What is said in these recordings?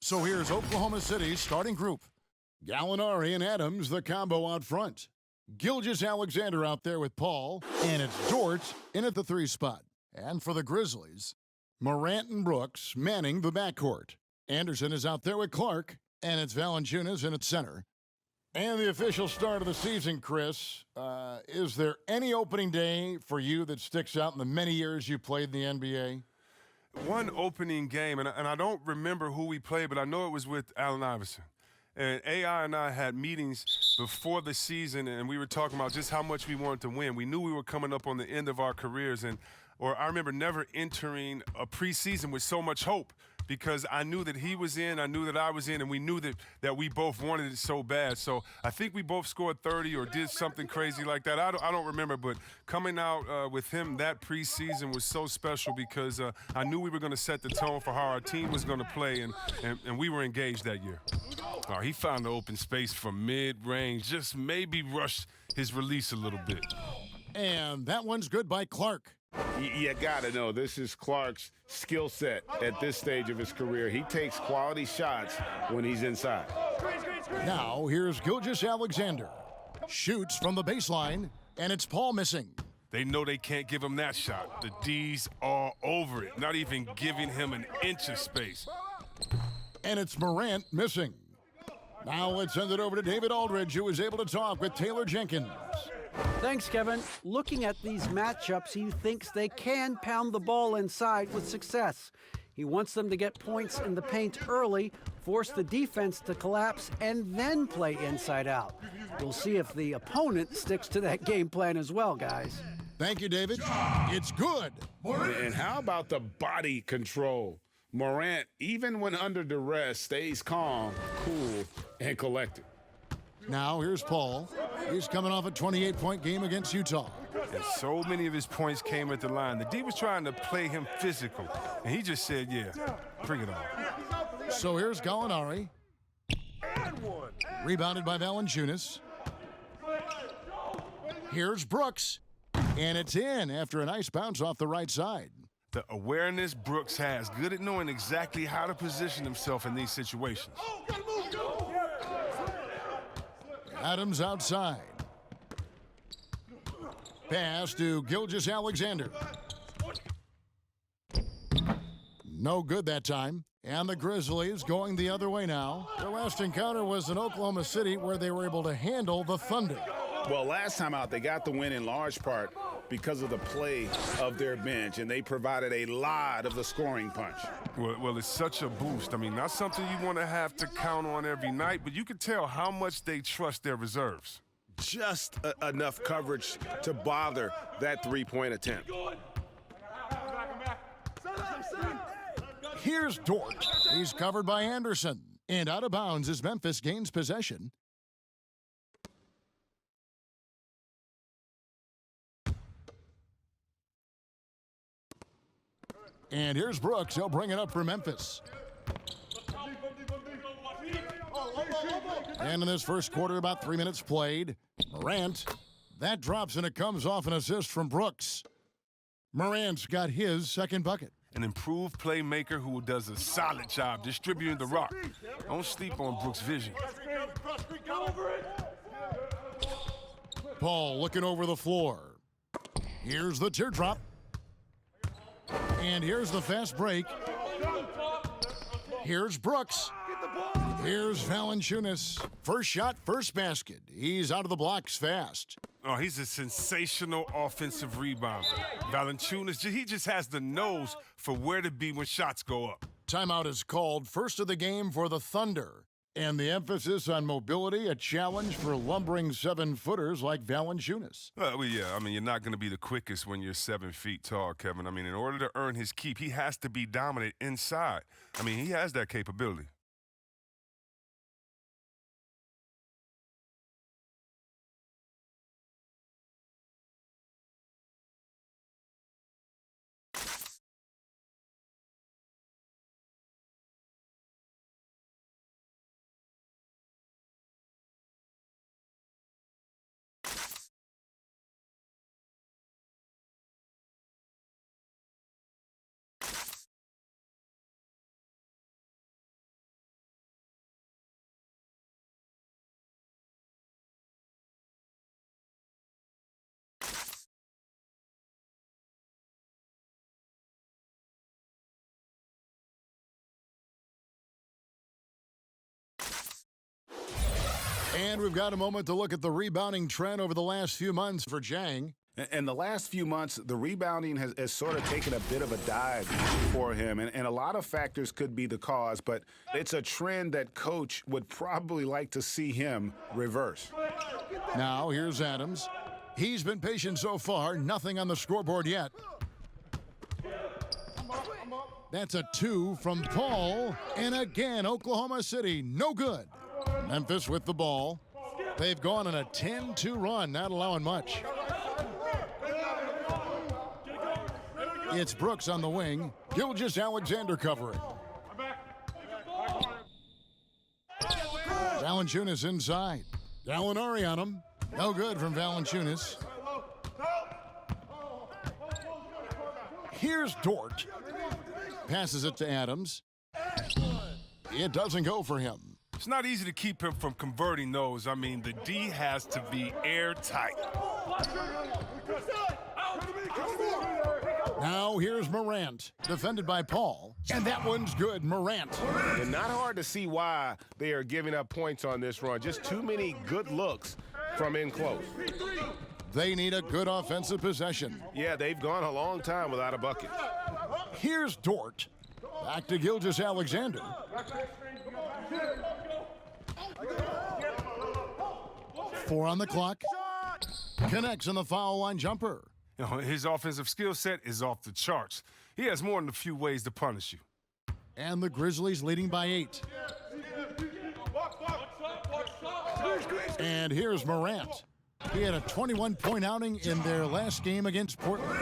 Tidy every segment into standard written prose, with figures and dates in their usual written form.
So here's Oklahoma City's starting group. Gallinari and Adams, the combo out front. Gilgeous-Alexander out there with Paul. And it's Dort in at the 3 spot. And for the Grizzlies, Morant and Brooks manning the backcourt. Anderson is out there with Clark. And it's Valanciunas in at center. And the official start of the season, Chris. Is there any opening day for you that sticks out in the many years you played in the NBA? One opening game, and I don't remember who we played, but I know it was with Allen Iverson. And AI and I had meetings before the season, and we were talking about just how much we wanted to win. We knew we were coming up on the end of our careers, or I remember never entering a preseason with so much hope because I knew that he was in, I knew that I was in, and we knew that we both wanted it so bad. So I think we both scored 30 or did something crazy like that. I don't remember, but coming out with him that preseason was so special because I knew we were going to set the tone for how our team was going to play, and we were engaged that year. He found the open space from mid-range, just maybe rushed his release a little bit. And that one's good by Clark. You got to know, this is Clark's skill set at this stage of his career. He takes quality shots when he's inside. Now, here's Gilgeous-Alexander. Shoots from the baseline, and it's Paul missing. They know they can't give him that shot. The D's all over it, not even giving him an inch of space. And it's Morant missing. Now let's send it over to David Aldridge, who is able to talk with Taylor Jenkins. Thanks, Kevin. Looking at these matchups, he thinks they can pound the ball inside with success. He wants them to get points in the paint early, force the defense to collapse, and then play inside out. We'll see if the opponent sticks to that game plan as well, guys. Thank you, David. It's good. And how about the body control? Morant, even when under duress, stays calm, cool, and collected. Now here's Paul. He's coming off a 28-point game against Utah. And so many of his points came at the line. The D was trying to play him physical, and he just said, yeah, bring it on. So here's Gallinari. Rebounded by Valanciunas. Here's Brooks. And it's in after a nice bounce off the right side. The awareness Brooks has, good at knowing exactly how to position himself in these situations. Adams outside. Pass to Gilgeous-Alexander. No good that time. And the Grizzlies going the other way now. Their last encounter was in Oklahoma City, where they were able to handle the Thunder. Well, last time out, they got the win in large part because of the play of their bench, and they provided a lot of the scoring punch. Well, it's such a boost. I mean, not something you want to have to count on every night, but you can tell how much they trust their reserves. Just enough coverage to bother that three-point attempt. Here's Dort. He's covered by Anderson. And out of bounds as Memphis gains possession. And here's Brooks. He'll bring it up for Memphis. And in this first quarter, about 3 minutes played. Morant. That drops, and it comes off an assist from Brooks. Morant's got his second bucket. An improved playmaker who does a solid job distributing the rock. Don't sleep on Brooks' vision. Paul looking over the floor. Here's the teardrop. And here's the fast break. Here's Brooks. Here's Valanciunas. First shot, first basket. He's out of the blocks fast. Oh, he's a sensational offensive rebounder. Valanciunas, he just has the nose for where to be when shots go up. Timeout is called. First of the game for the Thunder. And the emphasis on mobility, a challenge for lumbering 7-footers like Valanciunas. Well, yeah, I mean, you're not going to be the quickest when you're 7 feet tall, Kevin. I mean, in order to earn his keep, he has to be dominant inside. I mean, he has that capability. And we've got a moment to look at the rebounding trend over the last few months for Jang. In the last few months, the rebounding has sort of taken a bit of a dive for him, and a lot of factors could be the cause, but it's a trend that Coach would probably like to see him reverse. Now, here's Adams. He's been patient so far, nothing on the scoreboard yet. That's a 2 from Paul, and again, Oklahoma City, no good. Memphis with the ball. They've gone on a 10-2 run, not allowing much. It's Brooks on the wing. Gilgeous-Alexander covering. Valanciunas inside. Gallinari on him. No good from Valanciunas. Here's Dort. Passes it to Adams. It doesn't go for him. It's not easy to keep him from converting those. I mean, the D has to be airtight. Now here's Morant, defended by Paul, and that one's good, Morant. And not hard to see why they are giving up points on this run. Just too many good looks from in close. They need a good offensive possession. Yeah, they've gone a long time without a bucket. Here's Dort. Back to Gilgeous-Alexander. Four on the clock. Connects on the foul line jumper. You know, his offensive skill set is off the charts. He has more than a few ways to punish you. And the Grizzlies leading by 8. And here's Morant. He had a 21-point outing in their last game against Portland.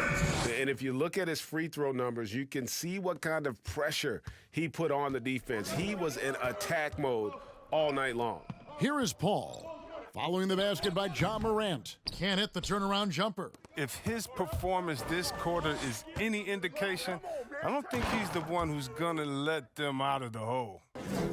And if you look at his free throw numbers, you can see what kind of pressure he put on the defense. He was in attack mode all night long. Here is Paul. Following the basket by Ja Morant. Can't hit the turnaround jumper. If his performance this quarter is any indication, I don't think he's the one who's going to let them out of the hole.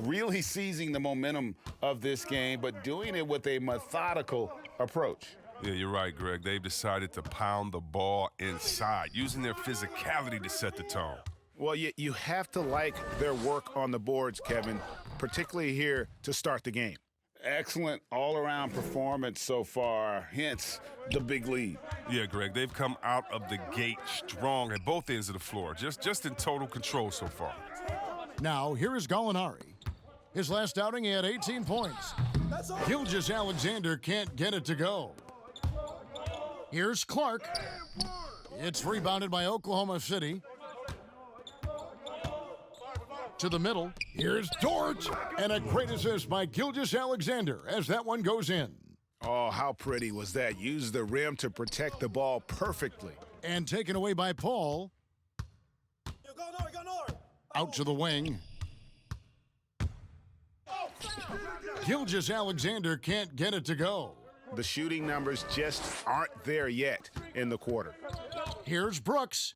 Really seizing the momentum of this game, but doing it with a methodical approach. Yeah, you're right, Greg. They've decided to pound the ball inside, using their physicality to set the tone. Well, you have to like their work on the boards, Kevin, particularly here to start the game. Excellent all-around performance so far, hence the big lead. Yeah, Greg, they've come out of the gate strong at both ends of the floor, just in total control so far. Now, here is Gallinari. His last outing, he had 18 points. Gilgeous-Alexander can't get it to go. Here's Clark. It's rebounded by Oklahoma City. To the middle. Here's Dort. And a great assist by Gilgeous-Alexander as that one goes in. Oh, how pretty was that? Used the rim to protect the ball perfectly. And taken away by Paul. Out to the wing. Gilgeous-Alexander can't get it to go. The shooting numbers just aren't there yet in the quarter. Here's Brooks.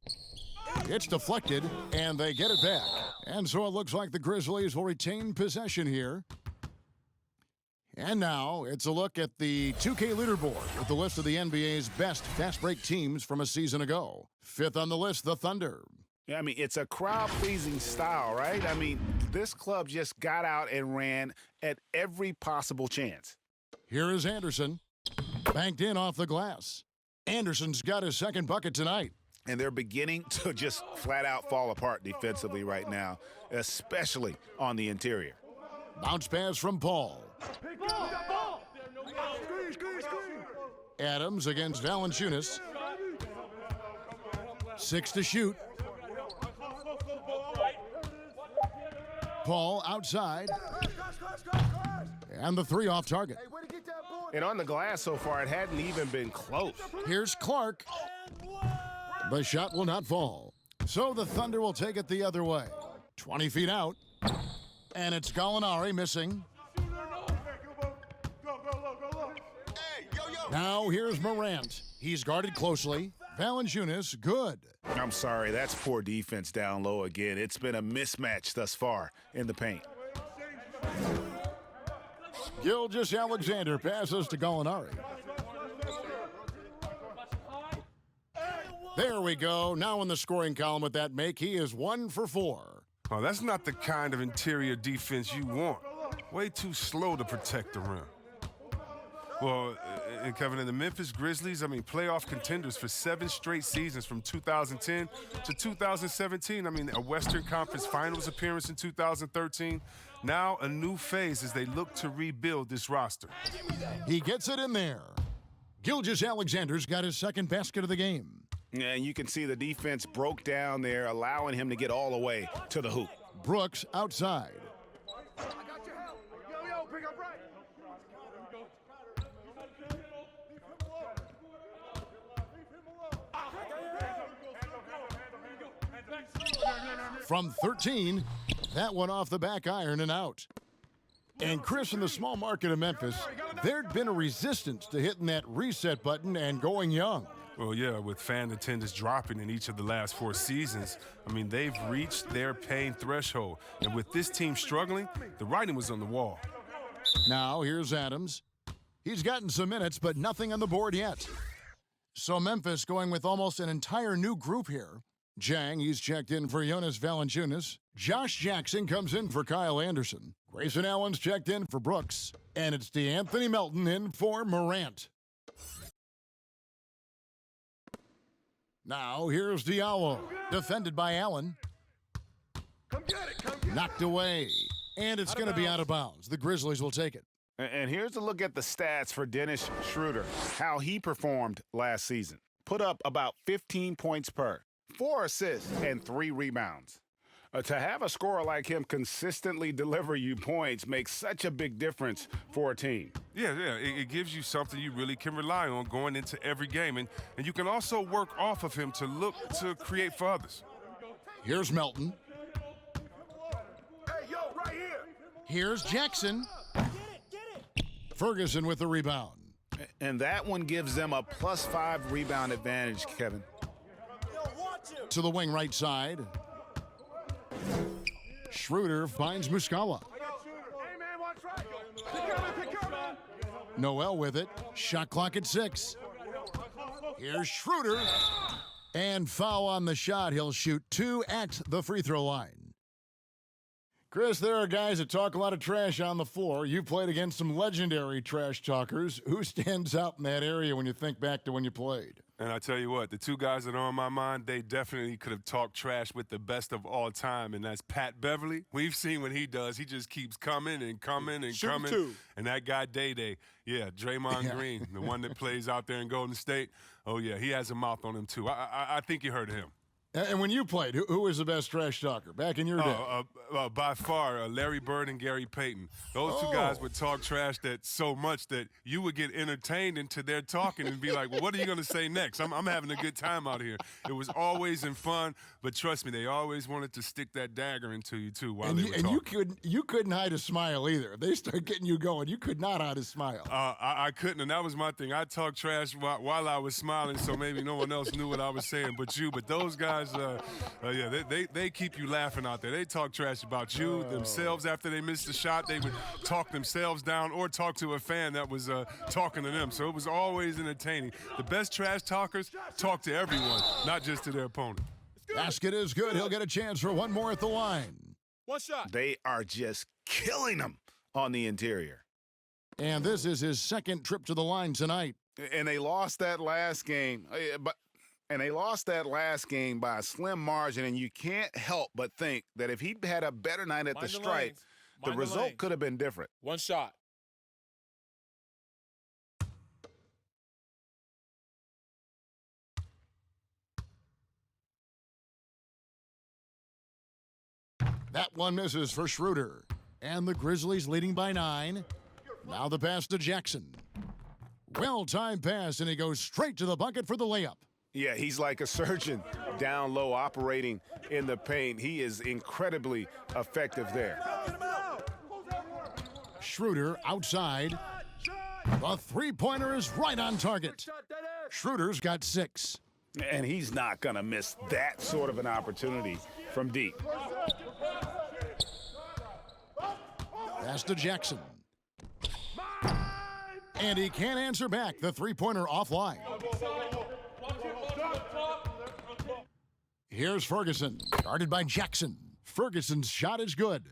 It's deflected, and they get it back. And so it looks like the Grizzlies will retain possession here. And now it's a look at the 2K leaderboard with the list of the NBA's best fast break teams from a season ago. 5th on the list, the Thunder. Yeah, I mean, it's a crowd-pleasing style, right? I mean, this club just got out and ran at every possible chance. Here is Anderson. Banked in off the glass. Anderson's got his second bucket tonight. And they're beginning to just flat-out fall apart defensively right now, especially on the interior. Bounce pass from Paul. Adams against Valanciunas. 6 to shoot. Paul outside. And the 3 off target. And on the glass so far, it hadn't even been close. Here's Clark. The shot will not fall. So the Thunder will take it the other way. 20 feet out. And it's Gallinari missing. Now here's Morant. He's guarded closely. Valanciunas, good. I'm sorry, that's poor defense down low again. It's been a mismatch thus far in the paint. Gilgeous-Alexander passes to Gallinari. There we go. Now in the scoring column with that make, he is 1 for 4. Oh, that's not the kind of interior defense you want. Way too slow to protect the rim. Well, and Kevin, and the Memphis Grizzlies, I mean, playoff contenders for 7 straight seasons from 2010 to 2017. I mean, a Western Conference Finals appearance in 2013. Now a new phase as they look to rebuild this roster. He gets it in there. Gilgeous-Alexander's got his second basket of the game. Yeah, and you can see the defense broke down there, allowing him to get all the way to the hoop. Brooks outside. From 13, that one off the back iron and out. And Chris, in the small market of Memphis, there'd been a resistance to hitting that reset button and going young. Well, yeah, with fan attendance dropping in each of the last 4 seasons, I mean, they've reached their pain threshold. And with this team struggling, the writing was on the wall. Now, here's Adams. He's gotten some minutes, but nothing on the board yet. So Memphis going with almost an entire new group here. Jang, he's checked in for Jonas Valanciunas. Josh Jackson comes in for Kyle Anderson. Grayson Allen's checked in for Brooks. And it's DeAnthony Melton in for Morant. Now, here's Diallo, defended by Allen. Knocked away. And it's going to be out of bounds. The Grizzlies will take it. And here's a look at the stats for Dennis Schroeder, how he performed last season. Put up about 15 points per, 4 assists, and 3 rebounds. To have a scorer like him consistently deliver you points makes such a big difference for a team. Yeah, it gives you something you really can rely on going into every game. And you can also work off of him to look to create for others. Here's Melton. Hey, yo, right here. Here's Jackson. Ferguson with the rebound. And that one gives them a +5 rebound advantage, Kevin. To the wing right side. Schroeder finds Muscala. Noel with it. Shot clock at 6. Here's Schroeder. And foul on the shot. He'll shoot 2 at the free throw line. Chris, there are guys that talk a lot of trash on the floor. You played against some legendary trash talkers. Who stands out in that area when you think back to when you played? And I tell you what, the 2 guys that are on my mind, they definitely could have talked trash with the best of all time, and that's Pat Beverly. We've seen what he does. He just keeps coming and coming and coming. Too. And that guy Day-Day, yeah, Draymond Green, the one that plays out there in Golden State, oh, yeah, he has a mouth on him, too. I think you heard of him. And when you played, who was the best trash talker back in your day? By far, Larry Bird and Gary Payton. Those 2 guys would talk trash that so much that you would get entertained into their talking and be like, well, what are you going to say next? I'm having a good time out here. It was always in fun, but trust me, they always wanted to stick that dagger into you, too, while they were talking. And you couldn't hide a smile either. If they start getting you going, you could not hide a smile. I couldn't, and that was my thing. I talked trash while I was smiling, so maybe no one else knew what I was saying but you. But those guys, they keep you laughing out there. They talk trash about you themselves after they missed the shot. They would talk themselves down or talk to a fan that was talking to them. So it was always entertaining. The best trash talkers talk to everyone, not just to their opponent. Basket is good. He'll get a chance for one more at the line. One shot. They are just killing them on the interior. And this is his second trip to the line tonight. And they lost that last game. They lost that last game by a slim margin, and you can't help but think that if he'd had a better night at the stripe, the result could have been different. One shot. That one misses for Schroeder. And the Grizzlies leading by 9. Now the pass to Jackson. Well-timed pass, and he goes straight to the bucket for the layup. Yeah, he's like a surgeon down low operating in the paint. He is incredibly effective there. Schroeder outside. The three-pointer is right on target. Schroeder's got 6. And he's not going to miss that sort of an opportunity from deep. Pass to Jackson. And he can't answer back. The three-pointer offline. Here's Ferguson, guarded by Jackson. Ferguson's shot is good.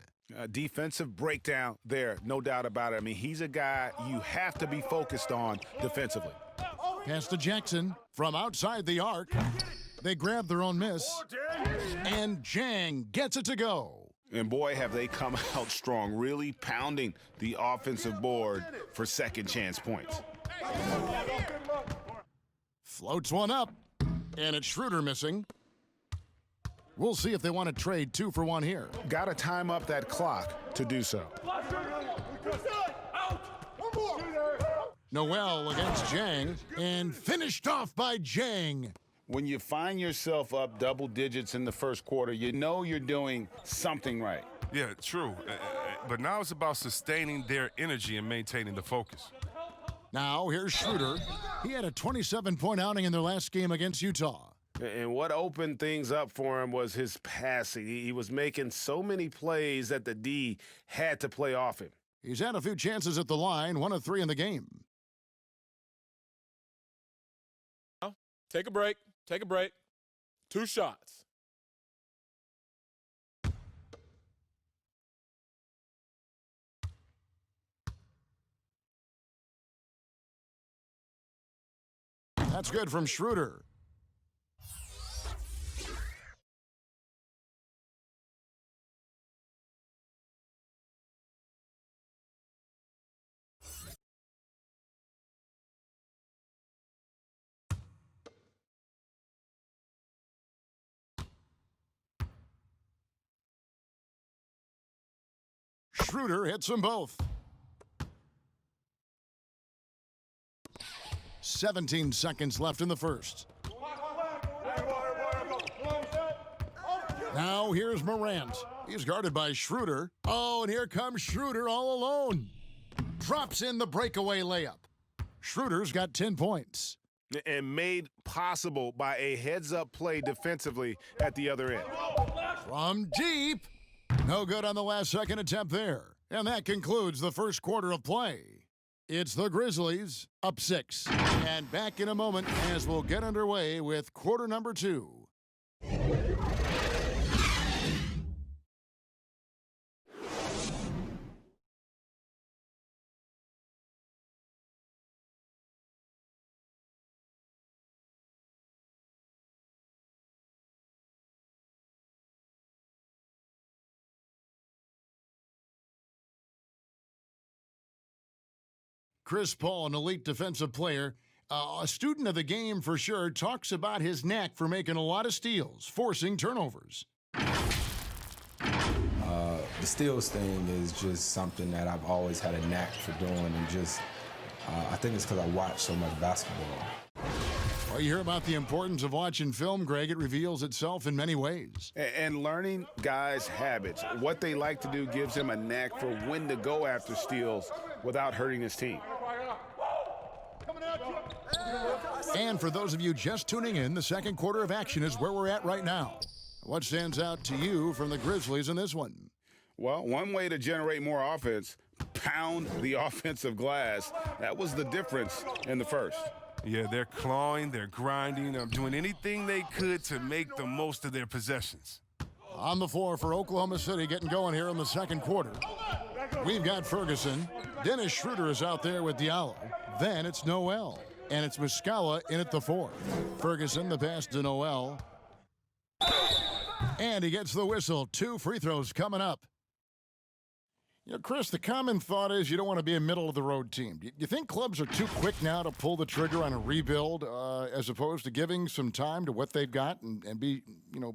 Defensive breakdown there, no doubt about it. I mean, he's a guy you have to be focused on defensively. Pass to Jackson from outside the arc. They grab their own miss. And Jang gets it to go. And boy, have they come out strong, really pounding the offensive board for second chance points. Floats one up. And it's Schroeder missing. We'll see if they want to trade 2 for 1 here. Got to time up that clock to do so. Noel against Jang, and finished off by Jang. When you find yourself up double digits in the first quarter, you know you're doing something right. Yeah, true. But now it's about sustaining their energy and maintaining the focus. Now here's Schroeder. He had a 27-point outing in their last game against Utah. And what opened things up for him was his passing. He was making so many plays that the D had to play off him. He's had a few chances at the line, 1 of 3 in the game. Take a break. Take a break. 2 shots. That's good from Schroeder. Schroeder hits them both. 17 seconds left in the first. Now here's Morant. He's guarded by Schroeder. Oh, and here comes Schroeder all alone. Drops in the breakaway layup. Schroeder's got 10 points. And made possible by a heads-up play defensively at the other end. From deep. No good on the last second attempt there. And that concludes the first quarter of play. It's the Grizzlies up 6. And back in a moment as we'll get underway with quarter number 2. Chris Paul, an elite defensive player, a student of the game for sure, talks about his knack for making a lot of steals, forcing turnovers. The steals thing is just something that I've always had a knack for doing, and just I think it's because I watch so much basketball. Well, you hear about the importance of watching film, Greg. It reveals itself in many ways. And learning guys' habits. What they like to do gives him a knack for when to go after steals without hurting his team. And for those of you just tuning in, the second quarter of action is where we're at right now. What stands out to you from the Grizzlies in this one? Well, one way to generate more offense, pound the offensive glass. That was the difference in the first. Yeah, they're clawing, they're grinding, doing anything they could to make the most of their possessions. On the floor for Oklahoma City, getting going here in the second quarter. We've got Ferguson. Dennis Schroeder is out there with Diallo. Then it's Noel. And it's Muscala in at the 4. Ferguson, the pass to Noel. And he gets the whistle. 2 free throws coming up. You know, Chris, the common thought is you don't want to be a middle-of-the-road team. Do you think clubs are too quick now to pull the trigger on a rebuild as opposed to giving some time to what they've got and be,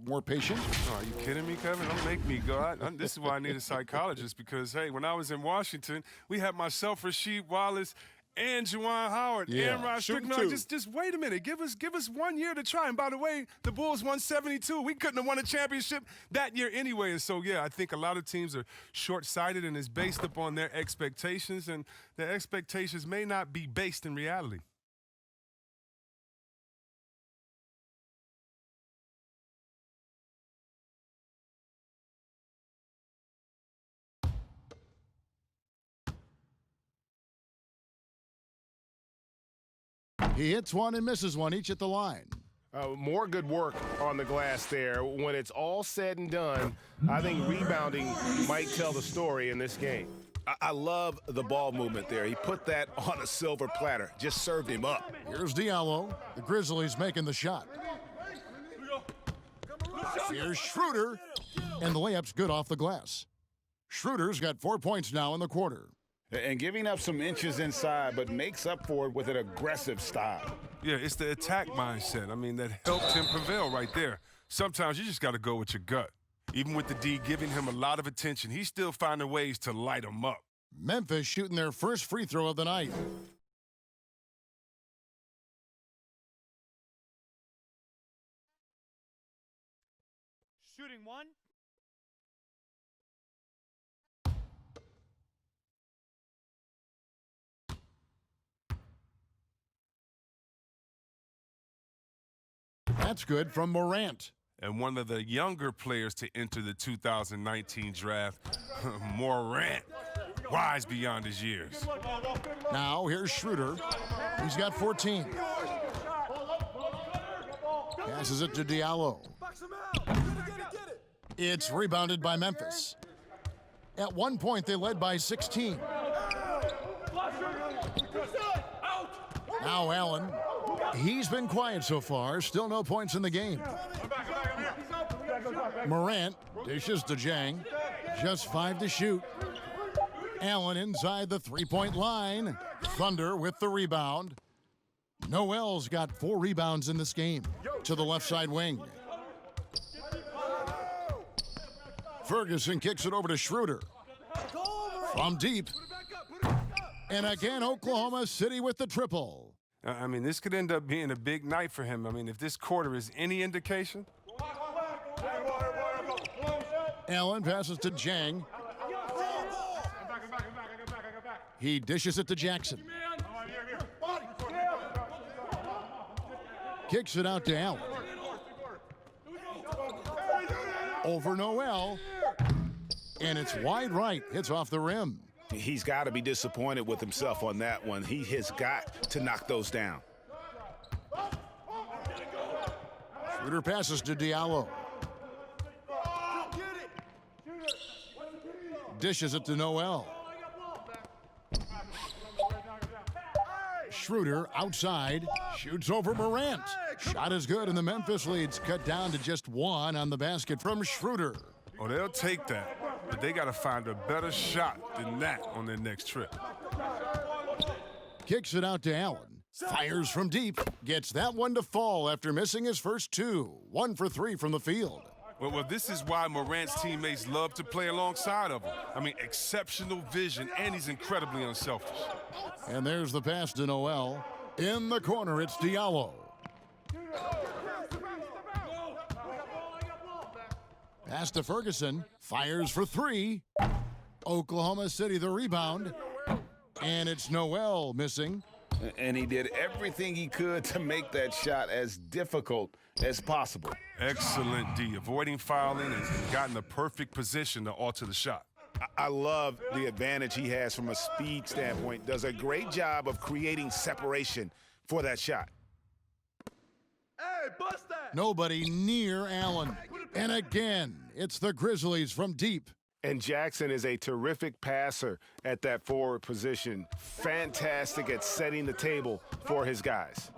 more patient? Oh, are you kidding me, Kevin? Don't make me go. This is why I need a psychologist because, hey, when I was in Washington, we had myself, Rasheed Wallace, and Juwan Howard, and Rod Strickland. Just wait a minute. Give us 1 year to try. And by the way, the Bulls won 72. We couldn't have won a championship that year anyway. And so, yeah, I think a lot of teams are short-sighted and it's based upon their expectations, and their expectations may not be based in reality. He hits one and misses one, each at the line. More good work on the glass there. When it's all said and done, I think rebounding might tell the story in this game. I love the ball movement there. He put that on a silver platter, just served him up. Here's Diallo. The Grizzlies making the shot. Here's Schroeder, and the layup's good off the glass. Schroeder's got 4 points now in the quarter. And giving up some inches inside, but makes up for it with an aggressive style. Yeah, it's the attack mindset. I mean, that helped him prevail right there. Sometimes you just got to go with your gut. Even with the D giving him a lot of attention, he's still finding ways to light him up. Memphis shooting their first free throw of the night. Shooting one. That's good from Morant. And one of the younger players to enter the 2019 draft, Morant, wise beyond his years. Now here's Schroeder. He's got 14. Passes it to Diallo. It's rebounded by Memphis. At one point, they led by 16. Now Allen. He's been quiet so far. Still no points in the game. Morant dishes to Jang. Just 5 to shoot. Allen inside the three-point line. Thunder with the rebound. Noel's got 4 rebounds in this game. To the left side wing. Ferguson kicks it over to Schroeder. From deep. And again, Oklahoma City with the triple. I mean, this could end up being a big night for him. I mean, if this quarter is any indication. Allen passes to Jang. He dishes it to Jackson. Kicks it out to Allen. Over Noel. And it's wide right. Hits off the rim. He's got to be disappointed with himself on that one. He has got to knock those down. Schroeder passes to Diallo. Dishes it to Noel. Schroeder outside, shoots over Morant. Shot is good, and the Memphis lead's cut down to just 1 on the basket from Schroeder. Oh, they'll take that, but they got to find a better shot than that on their next trip. Kicks it out to Allen. Fires from deep. Gets that one to fall after missing his first 2. 1 for 3 from the field. Well, this is why Morant's teammates love to play alongside of him. I mean, exceptional vision, and he's incredibly unselfish. And there's the pass to Noel. In the corner, it's Diallo. Pass to Ferguson. Fires for 3. Oklahoma City the rebound. And it's Noel missing. And he did everything he could to make that shot as difficult as possible. Excellent D, avoiding fouling and got in the perfect position to alter the shot. I love the advantage he has from a speed standpoint. Does a great job of creating separation for that shot. Hey, bust that! Nobody near Allen. And again, it's the Grizzlies from deep. And Jackson is a terrific passer at that forward position. Fantastic at setting the table for his guys.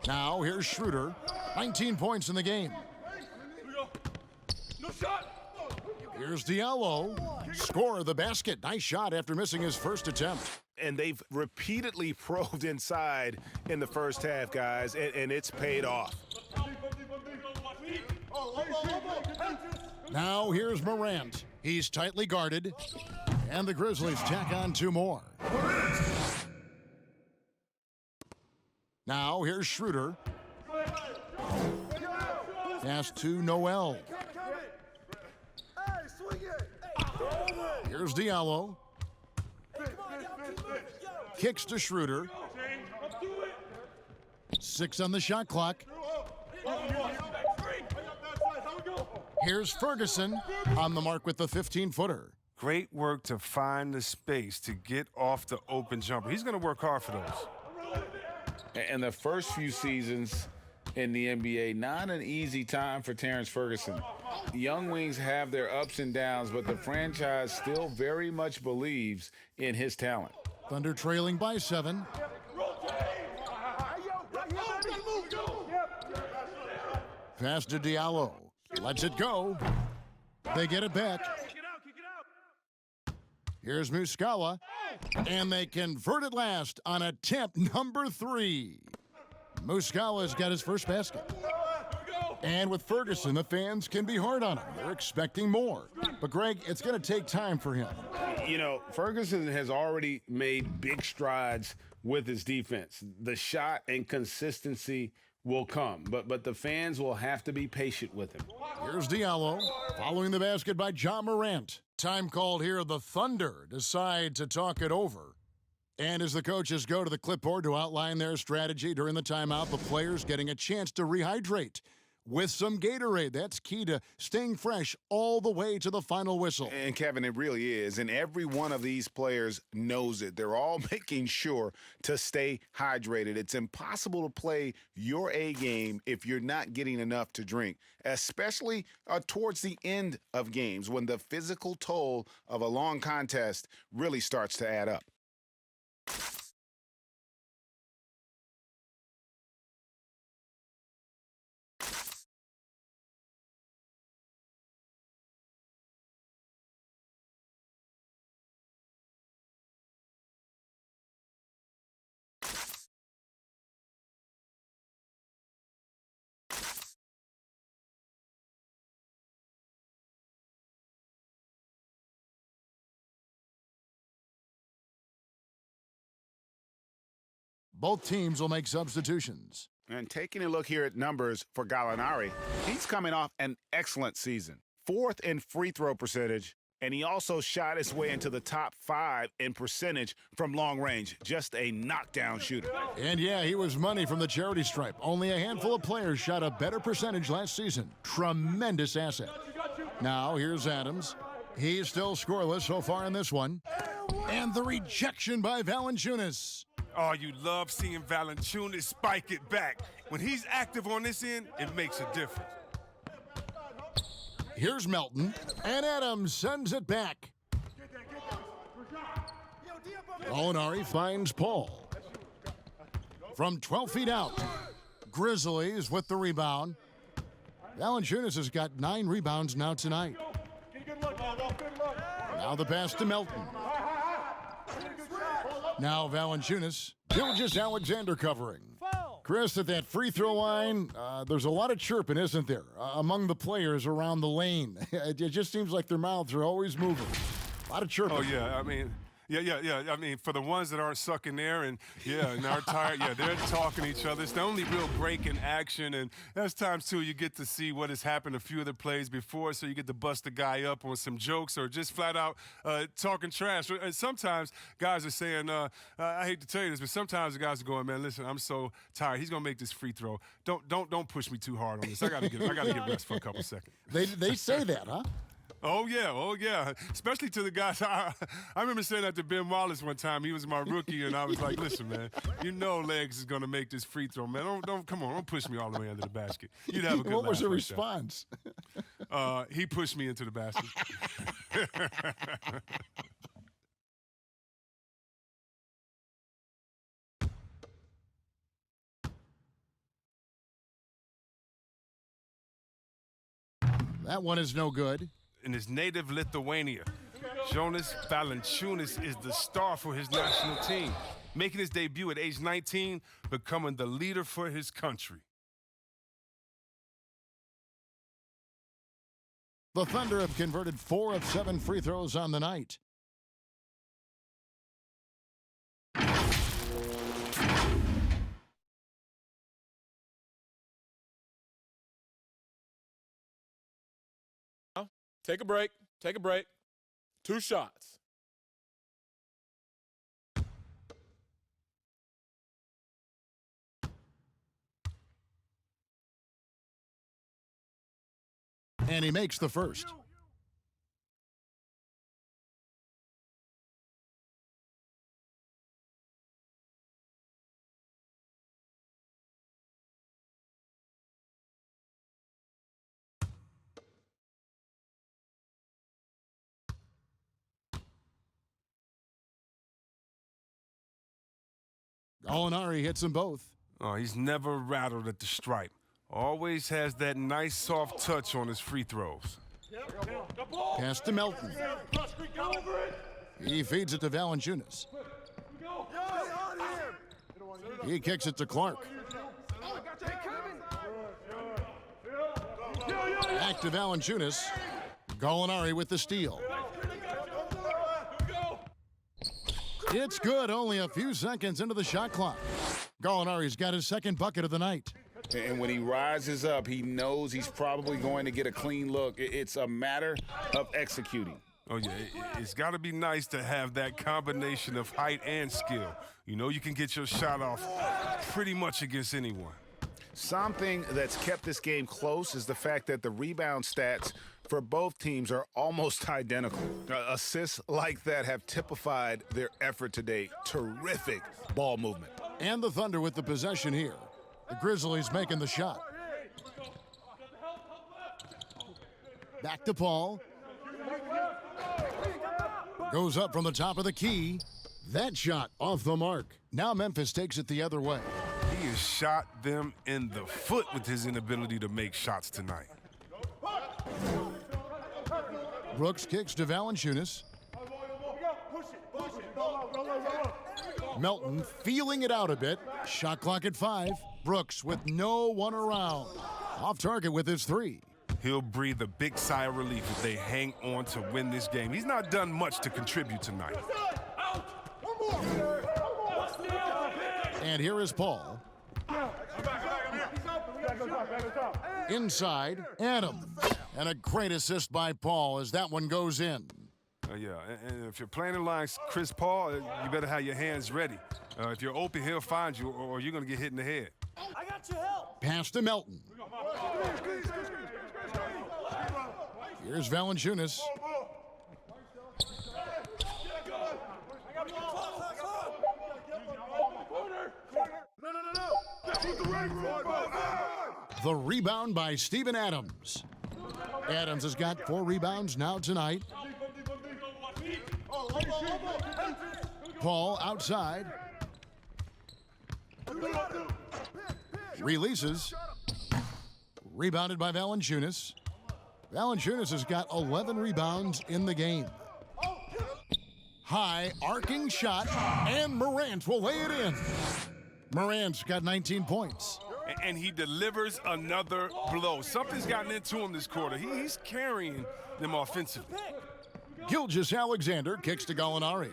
Now here's Schroeder. 19 points in the game. No shot! Here's Diallo. Score the basket. Nice shot after missing his first attempt. And they've repeatedly probed inside in the first half, guys, and it's paid off. Now here's Morant. He's tightly guarded. And the Grizzlies tack on 2 more. Now here's Schroeder. Pass to Noel. Here's Diallo. Kicks to Schroeder. 6 on the shot clock. Here's Ferguson on the mark with the 15-footer. Great work to find the space to get off the open jumper. He's going to work hard for those. And the first few seasons, in the NBA. Not an easy time for Terrence Ferguson. Young wings have their ups and downs, but the franchise still very much believes in his talent. Thunder trailing by 7. Pass to Diallo. Lets it go. They get it back. Here's Muscala. And they convert it last on attempt number 3. Muscala's got his first basket. And with Ferguson, the fans can be hard on him. They're expecting more. But, Greg, it's going to take time for him. You know, Ferguson has already made big strides with his defense. The shot and consistency will come, but the fans will have to be patient with him. Here's Diallo, following the basket by John Morant. Time called here. The Thunder decide to talk it over. And as the coaches go to the clipboard to outline their strategy during the timeout, the players getting a chance to rehydrate with some Gatorade. That's key to staying fresh all the way to the final whistle. And, Kevin, it really is. And every one of these players knows it. They're all making sure to stay hydrated. It's impossible to play your A game if you're not getting enough to drink, especially towards the end of games when the physical toll of a long contest really starts to add up. Both teams will make substitutions. And taking a look here at numbers for Gallinari, he's coming off an excellent season. 4th in free throw percentage, and he also shot his way into the top 5 in percentage from long range. Just a knockdown shooter. And yeah, he was money from the charity stripe. Only a handful of players shot a better percentage last season. Tremendous asset. Now, here's Adams. He's still scoreless so far in this one. And the rejection by Valanciunas. Oh, you love seeing Valanciunas spike it back. When he's active on this end, it makes a difference. Here's Melton, and Adams sends it back. Gallinari finds Paul. From 12 feet out, Grizzlies with the rebound. Valanciunas has got 9 rebounds now tonight. Now the pass to Melton. Now Valanciunas. Gilgeous-Alexander covering. Chris, at that free throw line, there's a lot of chirping, isn't there, among the players around the lane. It just seems like their mouths are always moving. A lot of chirping. Oh, yeah. I mean, yeah. I mean, for the ones that aren't sucking there and are tired, they're talking to each other. It's the only real break in action, and there's times, too, you get to see what has happened a few of the plays before, so you get to bust the guy up on some jokes or just flat out talking trash. And sometimes guys are saying, I hate to tell you this, but sometimes the guys are going, man, listen, I'm so tired. He's going to make this free throw. Don't push me too hard on this. I got to get rest for a couple seconds. They say that, huh? Oh, yeah. Especially to the guys. I remember saying that to Ben Wallace one time. He was my rookie, and I was like, listen, man, you know Legs is going to make this free throw, man. Don't push me all the way under the basket. You'd have a good What was the right response? He pushed me into the basket. That one is no good. In his native Lithuania, Jonas Valanciunas is the star for his national team, making his debut at age 19, becoming the leader for his country. The Thunder have converted 4 of 7 free throws on the night. Take a break. 2 shots. And he makes the first. Gallinari hits them both. Oh, he's never rattled at the stripe. Always has that nice soft touch on his free throws. Pass to Melton. He feeds it to Valanciunas. He kicks it to Clark. Back to Valanciunas. Gallinari with the steal. It's good, only a few seconds into the shot clock. Gallinari's got his second bucket of the night. And when he rises up, he knows he's probably going to get a clean look. It's a matter of executing. Oh, yeah, it's got to be nice to have that combination of height and skill. You know you can get your shot off pretty much against anyone. Something that's kept this game close is the fact that the rebound stats for both teams are almost identical. Assists like that have typified their effort today. Terrific ball movement. And the Thunder with the possession here. The Grizzlies making the shot. Back to Paul. Goes up from the top of the key. That shot off the mark. Now Memphis takes it the other way. He has shot them in the foot with his inability to make shots tonight. Brooks kicks to Valanciunas. Melton feeling it out a bit. Shot clock at 5. Brooks with no one around. Off target with his 3. He'll breathe a big sigh of relief if they hang on to win this game. He's not done much to contribute tonight. And here is Paul. Inside, Adams. And a great assist by Paul as that one goes in. Yeah, and if you're playing line Chris Paul, you better have your hands ready. If you're open, he'll find you, or you're going to get hit in the head. I got your help. Pass to Melton. Here's Valanciunas. The rebound by Steven Adams. Adams has got 4 rebounds now tonight. Paul outside. Releases. Rebounded by Valanciunas. Valanciunas has got 11 rebounds in the game. High arcing shot, and Morant will lay it in. Morant's got 19 points. And he delivers another blow. Something's gotten into him this quarter. He's carrying them offensively. Gilgeous-Alexander kicks to Gallinari.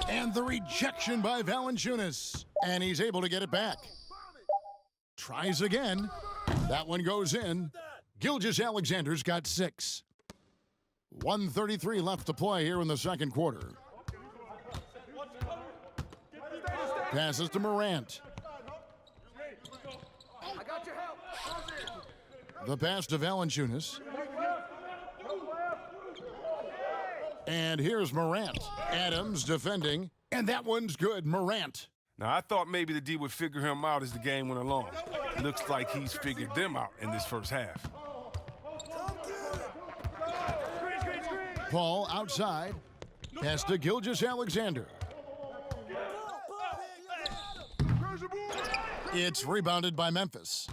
And the rejection by Valanciunas. And he's able to get it back. Tries again. That one goes in. Gilgeous-Alexander's got 6. 1:33 left to play here in the second quarter. Passes to Morant. The pass to Valanciunas. And here's Morant. Adams defending. And that one's good. Morant. Now, I thought maybe the D would figure him out as the game went along. Looks like he's figured them out in this first half. Paul outside. Pass to Gilgeous-Alexander. It's rebounded by Memphis.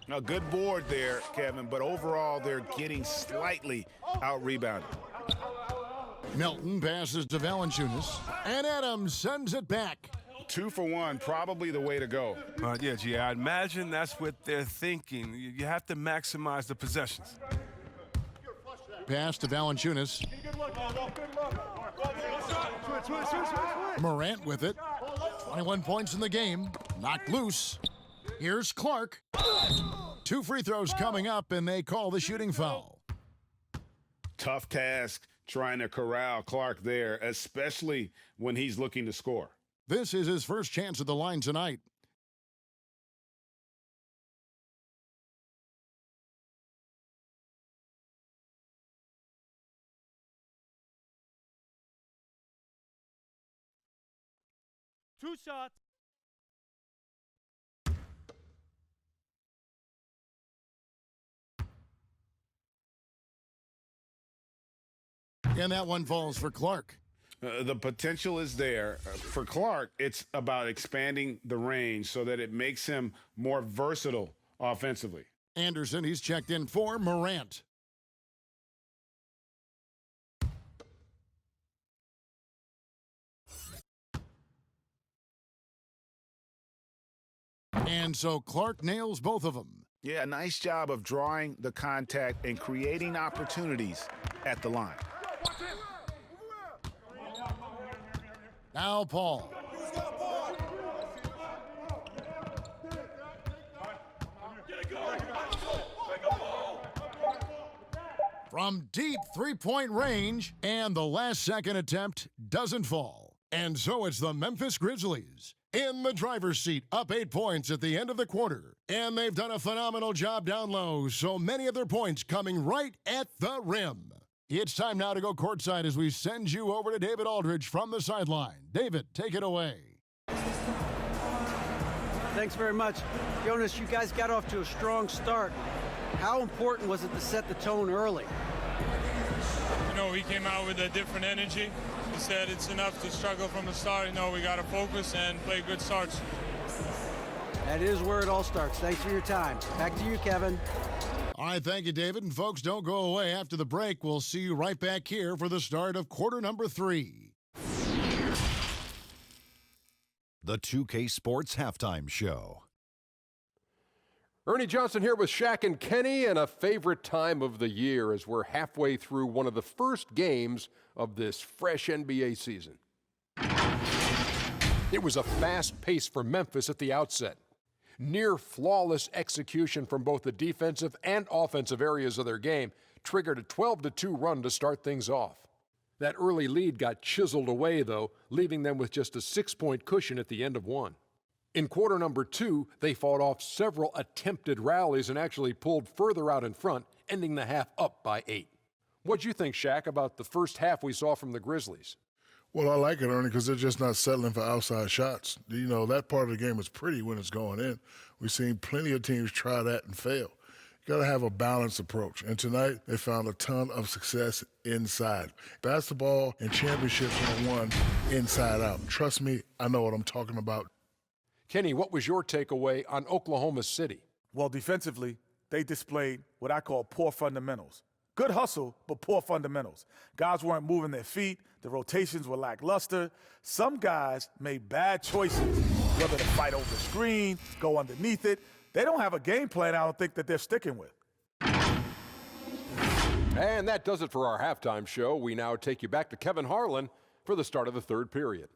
A good board there, Kevin, but overall they're getting slightly out-rebounded. Melton passes to Valanciunas, and Adams sends it back. 2 for 1, probably the way to go. Yeah, G, I imagine that's what they're thinking. You have to maximize the possessions. Pass to Valanciunas. Morant with it. 21 points in the game. Knocked loose. Here's Clark. 2 free throws coming up, and they call the shooting foul. Tough task trying to corral Clark there, especially when he's looking to score. This is his first chance at the line tonight. Two shots. And that one falls for Clark. The potential is there. For Clark, it's about expanding the range so that it makes him more versatile offensively. Anderson, he's checked in for Morant. And so Clark nails both of them. Yeah, nice job of drawing the contact and creating opportunities at the line. Now Paul. From deep three-point range, and the last-second attempt doesn't fall. And so it's the Memphis Grizzlies in the driver's seat, up 8 points at the end of the quarter. And they've done a phenomenal job down low, so many of their points coming right at the rim. It's time now to go courtside as we send you over to David Aldridge from the sideline. David, take it away. Thanks very much. Jonas, you guys got off to a strong start. How important was it to set the tone early? You know, we came out with a different energy. We said it's enough to struggle from the start. You know, we got to focus and play good starts. That is where it all starts. Thanks for your time. Back to you, Kevin. All right, thank you, David. And folks, don't go away. After the break, we'll see you right back here for the start of quarter number 3. The 2K Sports Halftime Show. Ernie Johnson here with Shaq and Kenny, and a favorite time of the year as we're halfway through one of the first games of this fresh NBA season. It was a fast pace for Memphis at the outset. Near flawless execution from both the defensive and offensive areas of their game triggered a 12-2 run to start things off. That early lead got chiseled away, though, leaving them with just a 6-point cushion at the end of one. In quarter number 2, they fought off several attempted rallies and actually pulled further out in front, ending the half up by 8. What'd you think, Shaq, about the first half we saw from the Grizzlies? Well, I like it, Ernie, because they're just not settling for outside shots. You know, that part of the game is pretty when it's going in. We've seen plenty of teams try that and fail. You got to have a balanced approach. And tonight, they found a ton of success inside. Basketball and championships are won inside out. Trust me, I know what I'm talking about. Kenny, what was your takeaway on Oklahoma City? Well, defensively, they displayed what I call poor fundamentals. Good hustle, but poor fundamentals. Guys weren't moving their feet. The rotations were lackluster. Some guys made bad choices, whether to fight over the screen, go underneath it. They don't have a game plan, I don't think, that they're sticking with. And that does it for our halftime show. We now take you back to Kevin Harlan for the start of the third period.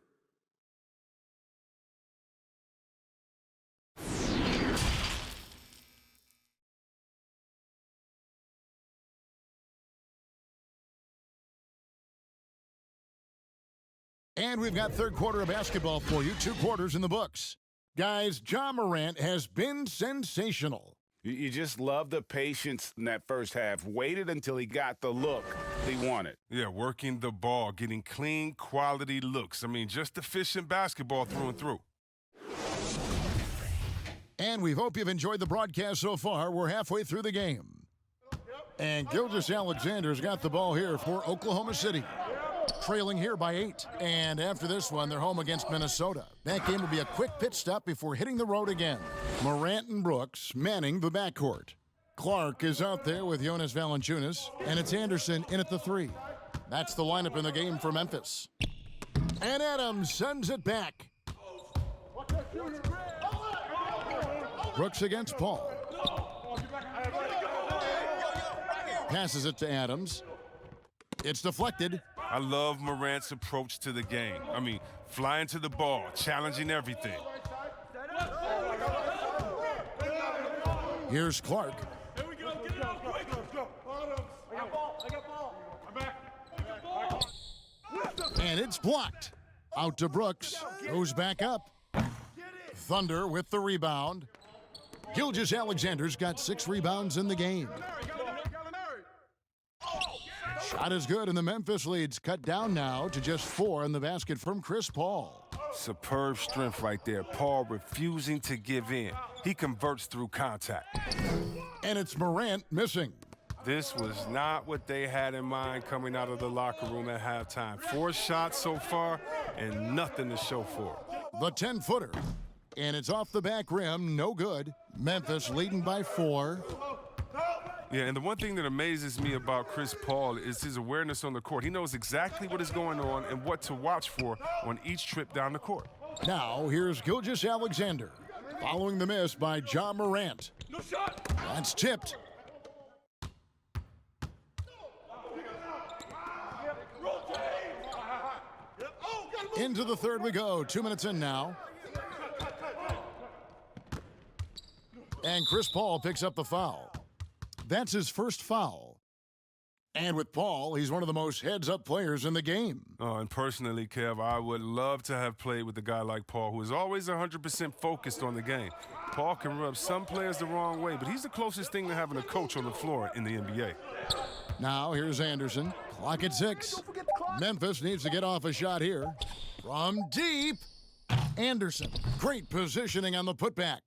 And we've got third quarter of basketball for you, 2 quarters in the books. Guys, Ja Morant has been sensational. You just love the patience in that first half. Waited until he got the look he wanted. Yeah, working the ball, getting clean, quality looks. I mean, just efficient basketball through and through. And we hope you've enjoyed the broadcast so far. We're halfway through the game. And Gilgeous-Alexander's got the ball here for Oklahoma City. Trailing here by 8. And after this one, they're home against Minnesota. That game will be a quick pit stop before hitting the road again. Morant and Brooks manning the backcourt. Clark is out there with Jonas Valanciunas, and it's Anderson in at the 3. That's the lineup in the game for Memphis. And Adams sends it back. Brooks against Paul. Passes it to Adams. It's deflected. I love Morant's approach to the game. I mean, flying to the ball, challenging everything. Here's Clark. Here we go. Get it out quick. Let's go. I got ball. I'm back. And it's blocked. Out to Brooks. Goes back up. Thunder with the rebound. Gilgeous-Alexander's got 6 rebounds in the game. Shot is good, and the Memphis lead's cut down now to just 4 in the basket from Chris Paul. Superb strength right there. Paul refusing to give in. He converts through contact. And it's Morant missing. This was not what they had in mind coming out of the locker room at halftime. 4 shots so far and nothing to show for it. The 10-footer. And it's off the back rim, no good. Memphis leading by 4. Yeah, and the one thing that amazes me about Chris Paul is his awareness on the court. He knows exactly what is going on and what to watch for on each trip down the court. Now, here's Gilgeous-Alexander, following the miss by John Morant. No shot. That's tipped. Into the third we go. 2 minutes in now. And Chris Paul picks up the foul. That's his first foul. And with Paul, he's one of the most heads-up players in the game. Oh, and personally, Kev, I would love to have played with a guy like Paul, who is always 100% focused on the game. Paul can rub some players the wrong way, but he's the closest thing to having a coach on the floor in the NBA. Now here's Anderson. Clock at 6. Memphis needs to get off a shot here. From deep, Anderson. Great positioning on the putback.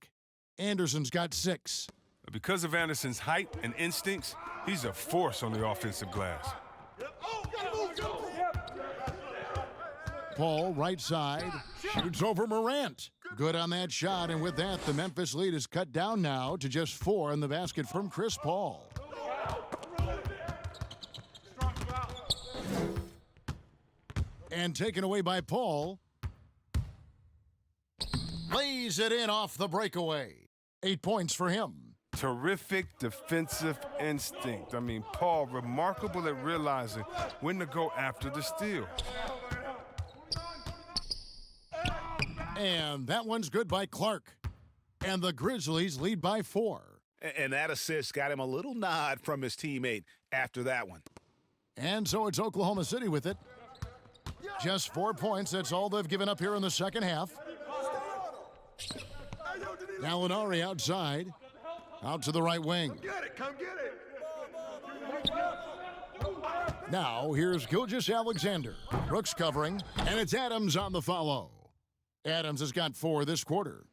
Anderson's got 6. Because of Anderson's height and instincts, he's a force on the offensive glass. Paul, right side, shoots over Morant. Good on that shot, and with that, the Memphis lead is cut down now to just 4 in the basket from Chris Paul. And taken away by Paul. Lays it in off the breakaway. 8 points for him. Terrific defensive instinct. I mean, Paul, remarkable at realizing when to go after the steal. And that one's good by Clark. And the Grizzlies lead by 4. And that assist got him a little nod from his teammate after that one. And so it's Oklahoma City with it. Just 4 points. That's all they've given up here in the second half. Gallinari outside. Out to the right wing. Come get it. Now, here's Gilgeous-Alexander. Brooks covering, and it's Adams on the follow. Adams has got 4 this quarter.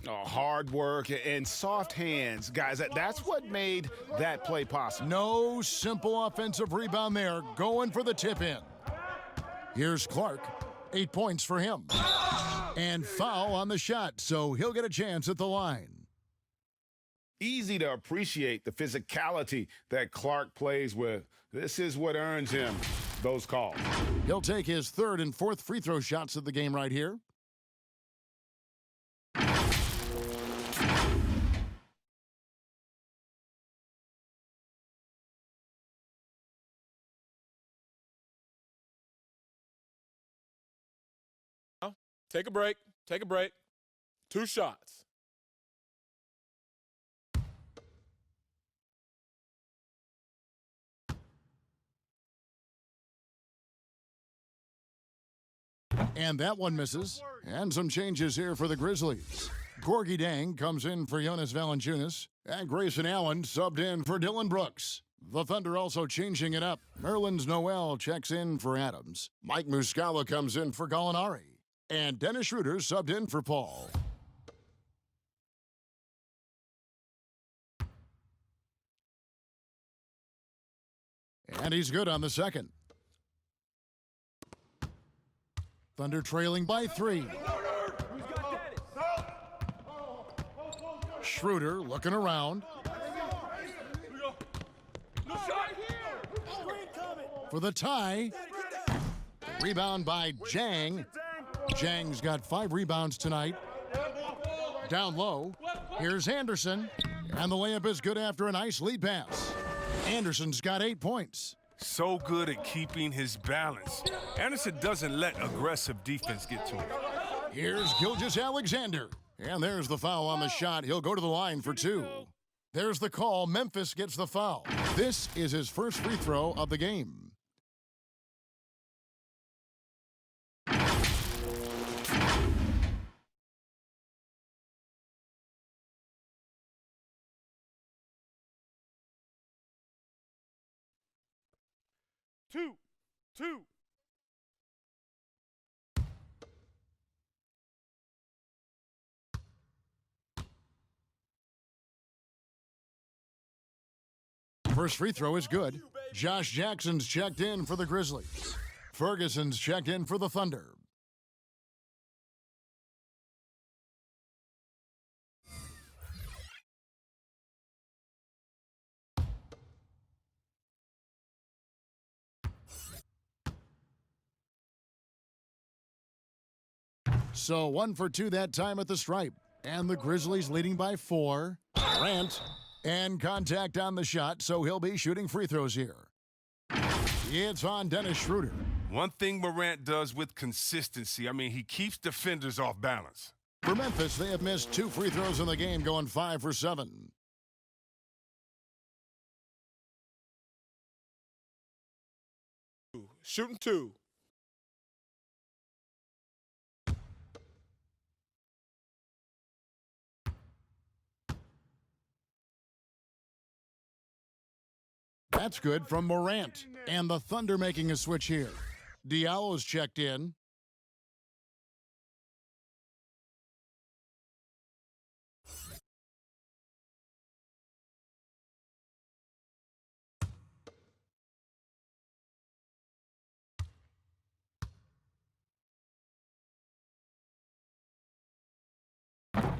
Oh, hard work and soft hands. Guys, that's what made that play possible. No simple offensive rebound there. Going for the tip-in. Here's Clark. 8 points for him. And foul on the shot, so he'll get a chance at the line. Easy to appreciate the physicality that Clark plays with. This is what earns him those calls. He'll take his 3rd and 4th free throw shots of the game right here. Take a break. Take a break. 2 shots. And that one misses. And some changes here for the Grizzlies. Gorgie Dang comes in for Jonas Valanciunas. And Grayson Allen subbed in for Dylan Brooks. The Thunder also changing it up. Nerlens Noel checks in for Adams. Mike Muscala comes in for Gallinari. And Dennis Schroeder subbed in for Paul. And he's good on the second. Thunder trailing by 3. Schroeder looking around. For the tie. Rebound by Jang. Jang's got 5 rebounds tonight. Down low. Here's Anderson. And the layup is good after a nice lead pass. Anderson's got 8 points. So good at keeping his balance. Anderson doesn't let aggressive defense get to him. Here's Gilgeous-Alexander. And there's the foul on the shot. He'll go to the line for 2. There's the call. Memphis gets the foul. This is his first free throw of the game. Two. First free throw is good. Josh Jackson's checked in for the Grizzlies. Ferguson's checked in for the Thunder. So 1 for 2 that time at the stripe. And the Grizzlies leading by 4. Morant. And contact on the shot, so he'll be shooting free throws here. It's on Dennis Schroeder. One thing Morant does with consistency, I mean, he keeps defenders off balance. For Memphis, they have missed 2 free throws in the game, going 5 for 7. Shooting 2. That's good from Morant. And the Thunder making a switch here. Diallo's checked in.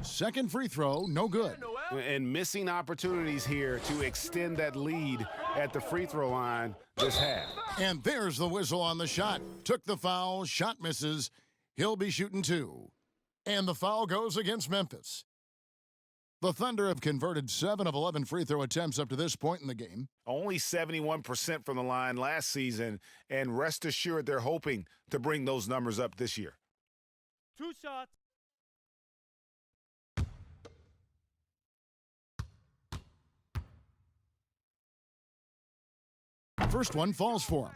Second free throw, no good. And missing opportunities here to extend that lead at the free throw line this half. And there's the whistle on the shot. Took the foul, shot misses. He'll be shooting 2. And the foul goes against Memphis. The Thunder have converted 7 of 11 free throw attempts up to this point in the game. Only 71% from the line last season, and rest assured they're hoping to bring those numbers up this year. 2 shots. First one falls for him.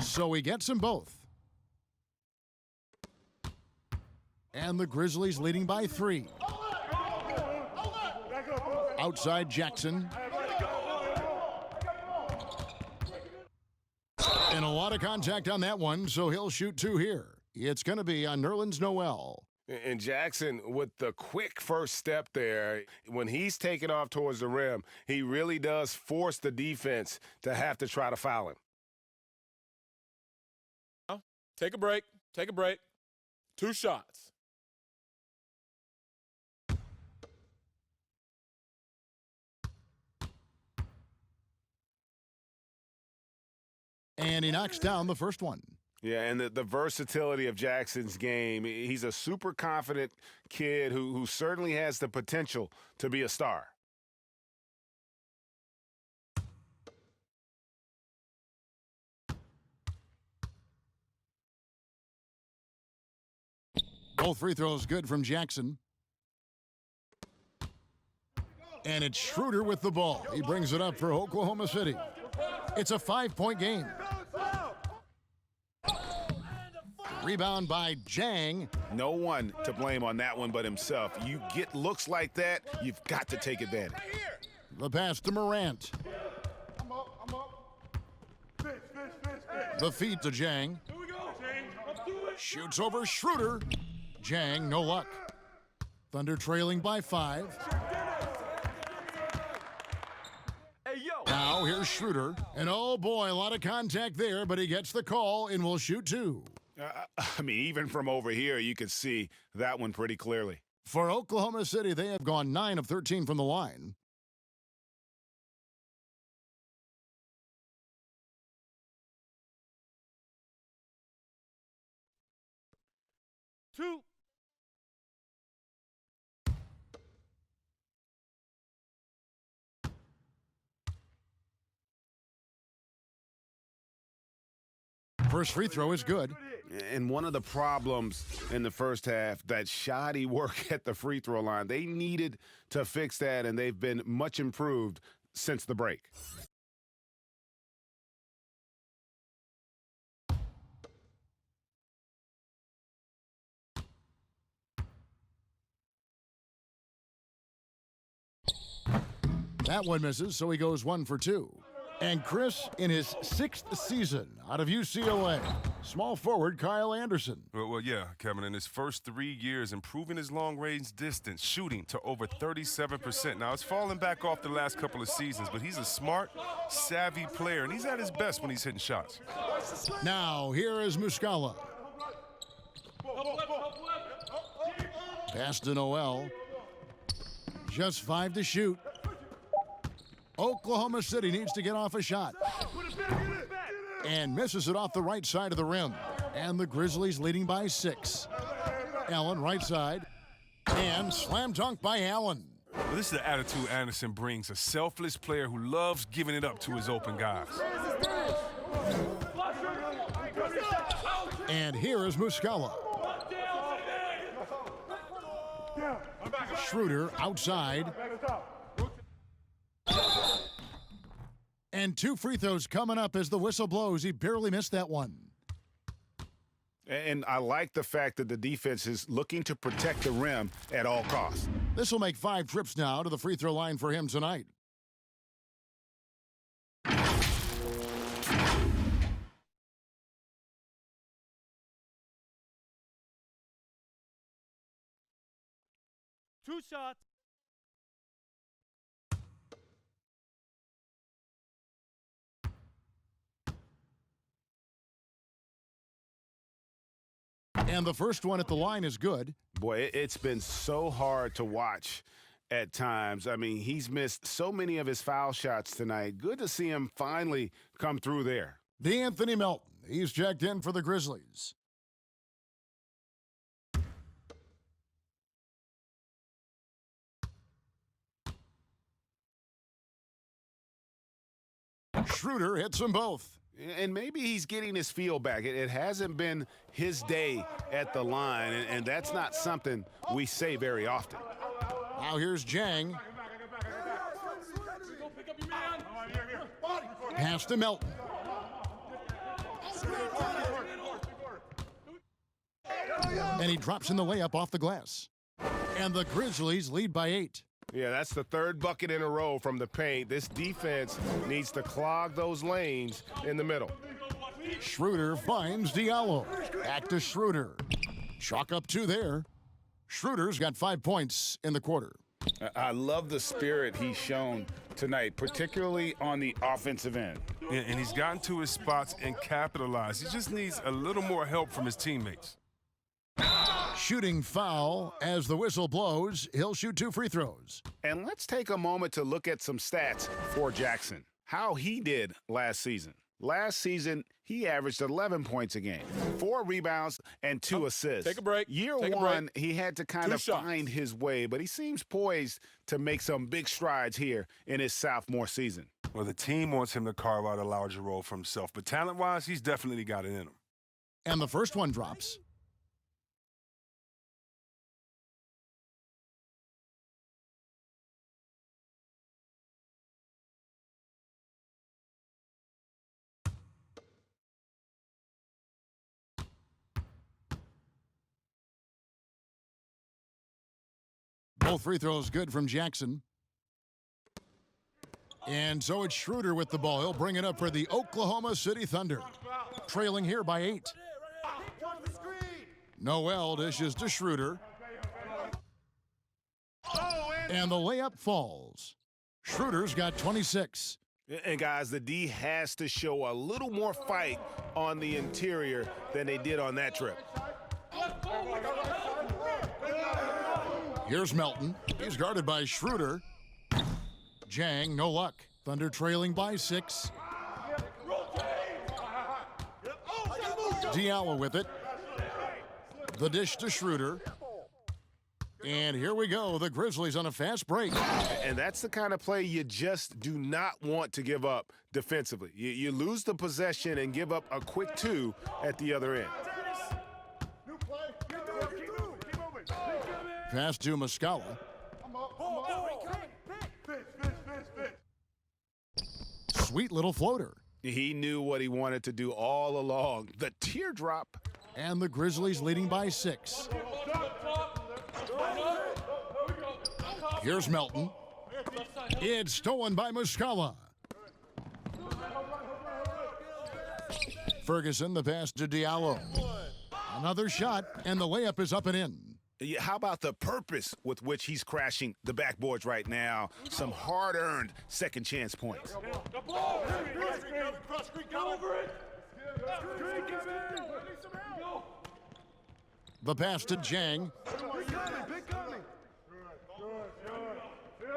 So he gets them both. And the Grizzlies leading by 3. Outside Jackson. And a lot of contact on that one, so he'll shoot 2 here. It's going to be on Nerlens Noel. And Jackson, with the quick first step there, when he's taking off towards the rim, he really does force the defense to have to try to foul him. Take a break. Take a break. 2 shots. And he knocks down the first one. Yeah, and the versatility of Jackson's game. He's a super confident kid who certainly has the potential to be a star. Both free throws good from Jackson. And it's Schroeder with the ball. He brings it up for Oklahoma City. It's a 5-point game. Rebound by Jang. No one to blame on that one but himself. You get looks like that, you've got to take advantage. The pass to Morant. I'm up. Fish. The feed to Jang. Here we go. Shoots over Schroeder. Jang, no luck. Thunder trailing by 5. Now here's Schroeder. And oh boy, a lot of contact there, but he gets the call and will shoot 2. I mean, even from over here, you could see that one pretty clearly. For Oklahoma City, they have gone 9 of 13 from the line. Two. First free throw is good. And one of the problems in the first half, that shoddy work at the free throw line, they needed to fix that, and they've been much improved since the break. That one misses, so he goes 1 for 2. And Chris, in his 6th season out of UCLA, small forward Kyle Anderson. Well, yeah, Kevin, in his first 3 years, improving his long-range distance, shooting to over 37%. Now, it's fallen back off the last couple of seasons, but he's a smart, savvy player, and he's at his best when he's hitting shots. Now, here is Muscala. Pass to Noel. Just 5 to shoot. Oklahoma City needs to get off a shot. And misses it off the right side of the rim. And the Grizzlies leading by 6. Allen, right side. And slam dunk by Allen. Well, this is the attitude Anderson brings, a selfless player who loves giving it up to his open guys. And here is Muscala. Schroeder outside. And 2 free throws coming up as the whistle blows. He barely missed that one. And I like the fact that the defense is looking to protect the rim at all costs. This will make 5 trips now to the free throw line for him tonight. Two shots. And the first one at the line is good. Boy, it's been so hard to watch at times. I mean, he's missed so many of his foul shots tonight. Good to see him finally come through there. D'Anthony Melton. He's checked in for the Grizzlies. Schroeder hits them both. And maybe he's getting his feel back. It hasn't been his day at the line, and that's not something we say very often. Now here's Jang. Pass to Melton. And he drops in the layup off the glass. And the Grizzlies lead by 8. Yeah, that's the 3rd bucket in a row from the paint. This defense needs to clog those lanes in the middle. Schroeder finds Diallo. Back to Schroeder. Chalk up 2 there. Schroeder's got 5 points in the quarter. I love the spirit he's shown tonight, particularly on the offensive end. And he's gotten to his spots and capitalized. He just needs a little more help from his teammates. Shooting foul as the whistle blows. He'll shoot 2 free throws. And let's take a moment to look at some stats for Jackson. How he did last season. Last season, he averaged 11 points a game, 4 rebounds, and 2 assists. Take a break. Year one, he had to kind of find his way, but he seems poised to make some big strides here in his sophomore season. Well, the team wants him to carve out a larger role for himself, but talent-wise, he's definitely got it in him. And the first one drops. Both free throws good from Jackson. And so it's Schroeder with the ball. He'll bring it up for the Oklahoma City Thunder. Trailing here by 8. Noel dishes to Schroeder. And the layup falls. Schroeder's got 26. And guys, the D has to show a little more fight on the interior than they did on that trip. Here's Melton. He's guarded by Schroeder. Jang, no luck. Thunder trailing by 6. Diallo with it. The dish to Schroeder. And here we go. The Grizzlies on a fast break. And that's the kind of play you just do not want to give up defensively. You lose the possession and give up a quick 2 at the other end. Pass to Muscala. Sweet little floater. He knew what he wanted to do all along. The teardrop. And the Grizzlies leading by 6. Here's Melton. It's stolen by Muscala. Ferguson, the pass to Diallo. Another shot, and the layup is up and in. Yeah, how about the purpose with which he's crashing the backboards right now? Some hard-earned second chance points. The pass to Jang.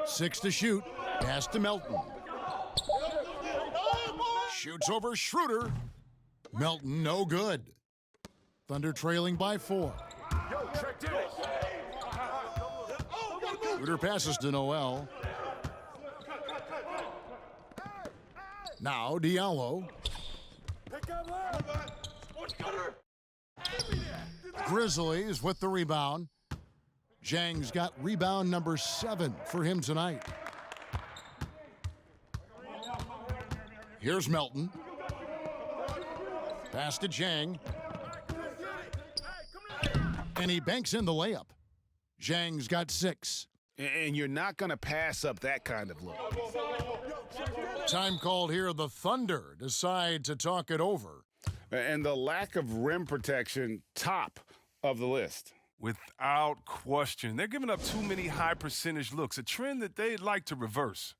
6 to shoot. Pass to Melton. Shoots over Schroeder. Melton, no good. Thunder trailing by 4. Schroeder passes to Noel. Now Diallo. Grizzlies with the rebound. Zhang's got rebound number 7 for him tonight. Here's Melton. Pass to Zhang. And he banks in the layup. Zhang's got 6. And you're not going to pass up that kind of look. Time called here. The Thunder decide to talk it over. And the lack of rim protection, top of the list. Without question. They're giving up too many high percentage looks, a trend that they'd like to reverse.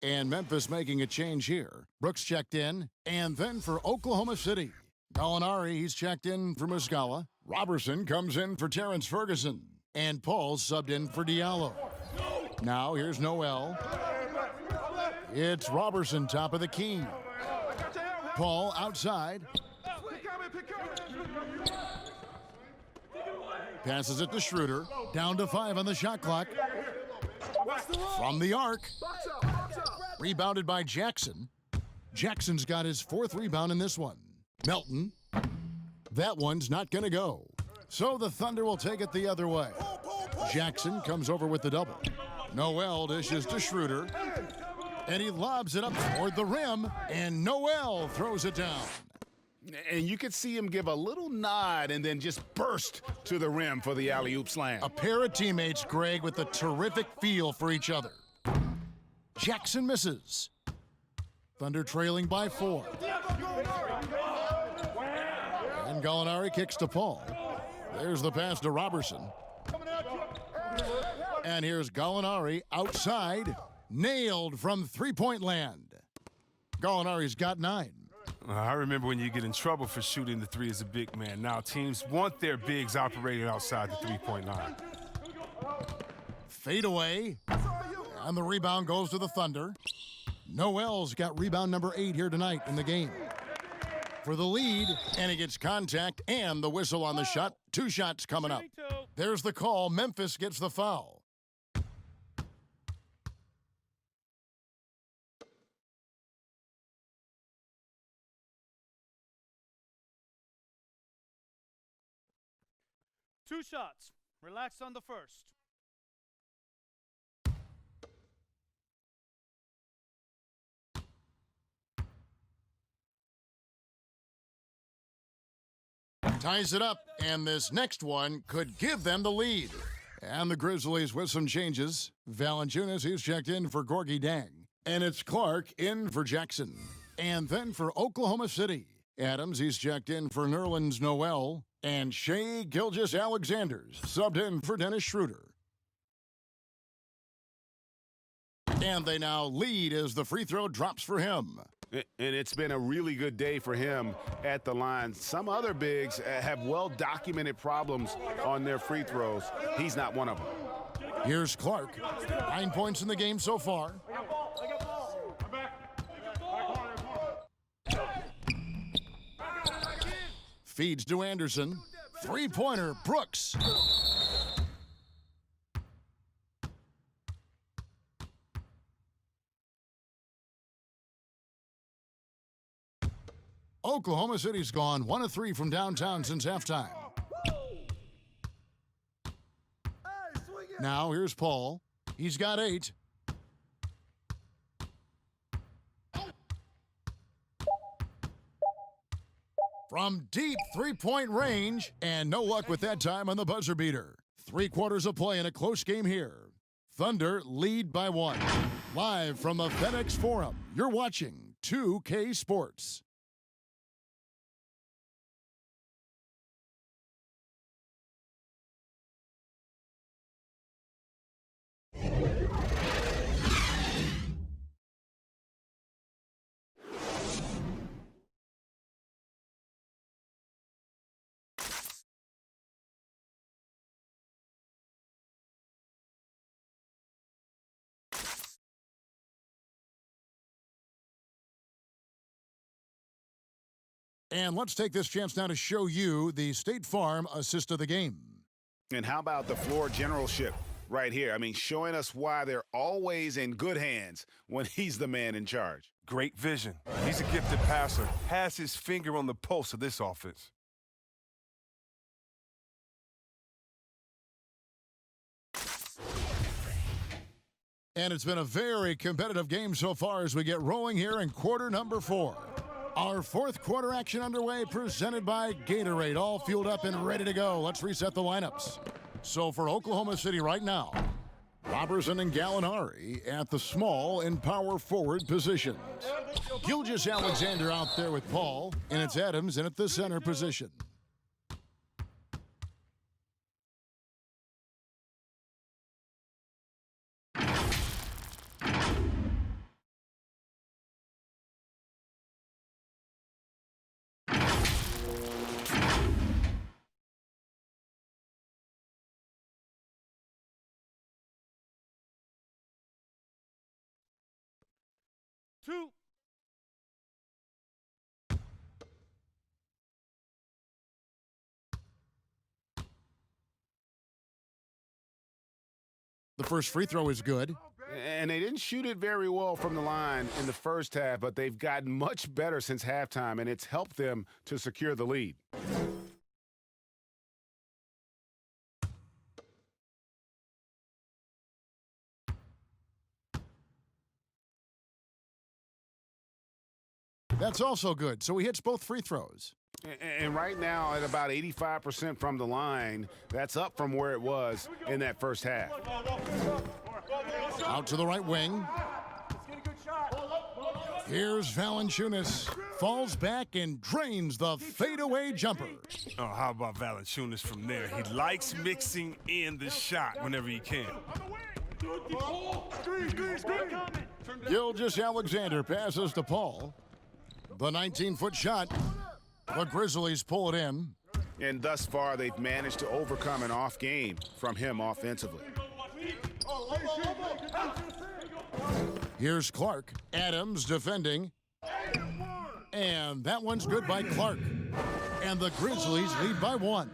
And Memphis making a change here. Brooks checked in, and then for Oklahoma City. Gallinari, he's checked in for Muscala. Robertson comes in for Terrence Ferguson. And Paul's subbed in for Diallo. Now here's Noel. It's Robertson, top of the key. Paul outside. Passes it to Schroeder. Down to 5 on the shot clock. From the arc. Rebounded by Jackson. Jackson's got his 4th rebound in this one. Melton. That one's not going to go. So the Thunder will take it the other way. Jackson comes over with the double. Noel dishes to Schroeder. And he lobs it up toward the rim. And Noel throws it down. And you could see him give a little nod and then just burst to the rim for the alley-oop slam. A pair of teammates, Greg, with a terrific feel for each other. Jackson misses. Thunder trailing by 4. And Gallinari kicks to Paul. There's the pass to Robertson. And here's Gallinari outside. Nailed from three-point land. Gallinari's got 9. I remember when you get in trouble for shooting the 3 as a big man. Now teams want their bigs operating outside the three-point line. Fade away. And the rebound goes to the Thunder. Noel's got rebound number 8 here tonight in the game. For the lead, and he gets contact and the whistle on the shot. 2 shots coming up. There's the call. Memphis gets the foul. Two shots. Relax on the first. Ties it up, and this next one could give them the lead. And the Grizzlies with some changes. Valanciunas, he's checked in for Gorgie Dang. And it's Clark in for Jackson. And then for Oklahoma City, Adams, he's checked in for Nerlens Noel. And Shai Gilgeous-Alexander's subbed in for Dennis Schroeder. And they now lead as the free throw drops for him. And it's been a really good day for him at the line. Some other bigs have well-documented problems on their free throws. He's not one of them. Here's Clark. 9 points in the game so far. Feeds to Anderson. Three-pointer, Brooks. Oklahoma City's gone 1 of 3 from downtown since halftime. Now here's Paul. He's got 8. From deep three-point range, and no luck with that time on the buzzer beater. 3 quarters of play in a close game here. Thunder lead by 1. Live from the FedEx Forum, you're watching 2K Sports. And let's take this chance now to show you the State Farm assist of the game. And how about the floor generalship right here? I mean, showing us why they're always in good hands when he's the man in charge. Great vision. He's a gifted passer. Has his finger on the pulse of this offense. And it's been a very competitive game so far as we get rolling here in quarter number 4. Our 4th quarter action underway, presented by Gatorade, all fueled up and ready to go. Let's reset the lineups. So for Oklahoma City right now, Robertson and Gallinari at the small and power forward positions. Gilgeous-Alexander out there with Paul, and it's Adams in at the center position. Two. The first free throw is good. And they didn't shoot it very well from the line in the first half, but they've gotten much better since halftime, and it's helped them to secure the lead. That's also good. So he hits both free throws. And right now at about 85% from the line, that's up from where it was in that first half. Out to the right wing. Here's Valanciunas. Falls back and drains the fadeaway jumper. Oh, how about Valanciunas from there? He likes mixing in the shot whenever he can. Gilgeous-Alexander passes to Paul. The 19-foot shot. The Grizzlies pull it in. And thus far, they've managed to overcome an off game from him offensively. Here's Clark. Adams defending. And that one's good by Clark. And the Grizzlies lead by 1.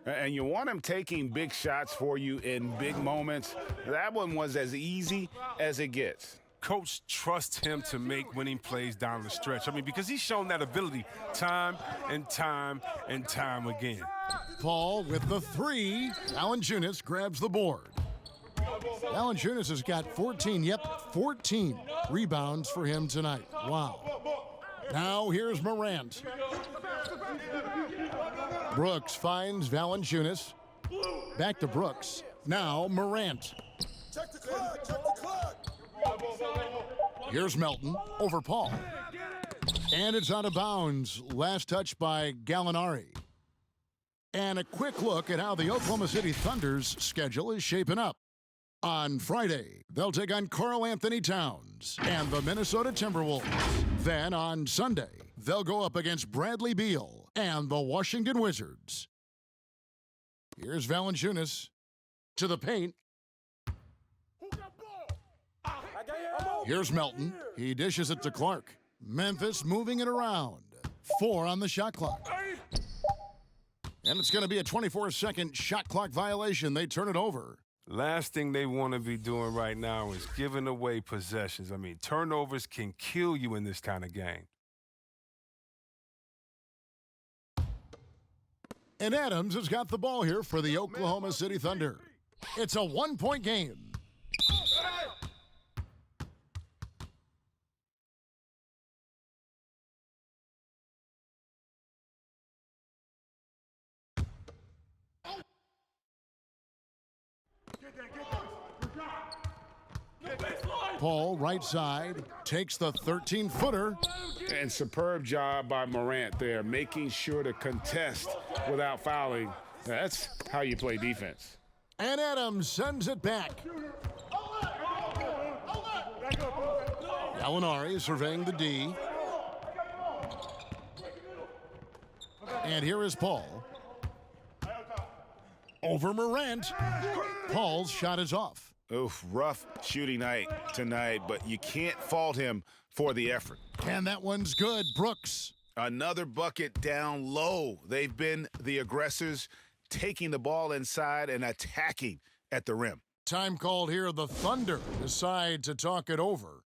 And you want him taking big shots for you in big moments. That one was as easy as it gets. Coach trusts him to make winning plays down the stretch. I mean, because he's shown that ability time and time and time again. Paul with the 3. Valanciunas grabs the board. Valanciunas has got 14 rebounds for him tonight. Wow. Now here's Morant. Brooks finds Valanciunas. Back to Brooks. Now Morant. Check the clock, check the clock. Here's Melton over Paul. And it's out of bounds. Last touch by Gallinari. And a quick look at how the Oklahoma City Thunder's schedule is shaping up. On Friday, they'll take on Karl Anthony Towns and the Minnesota Timberwolves. Then on Sunday, they'll go up against Bradley Beal and the Washington Wizards. Here's Valanciunas to the paint. Here's Melton. He dishes it to Clark. Memphis moving it around. 4 on the shot clock. And it's going to be a 24-second shot clock violation. They turn it over. Last thing they want to be doing right now is giving away possessions. I mean, turnovers can kill you in this kind of game. And Adams has got the ball here for the Oklahoma City Thunder. It's a 1-point game. Paul, right side, takes the 13-footer. And superb job by Morant there, making sure to contest without fouling. That's how you play defense. And Adams sends it back. Gallinari surveying the D. And here is Paul. Over Morant. Paul's shot is off. Oof, rough shooting night tonight, but you can't fault him for the effort. And that one's good. Brooks. Another bucket down low. They've been the aggressors, taking the ball inside and attacking at the rim. Time called here. The Thunder decide to talk it over.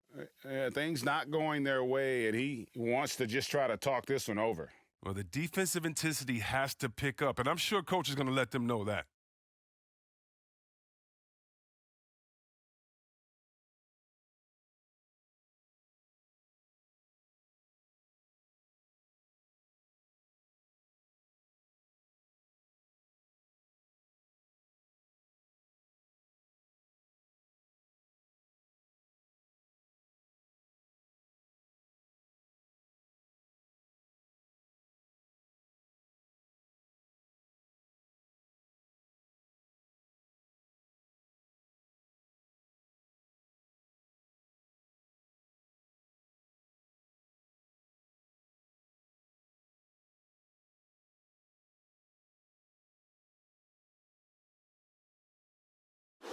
Things not going their way, and he wants to just try to talk this one over. Well, the defensive intensity has to pick up, and I'm sure coach is going to let them know that.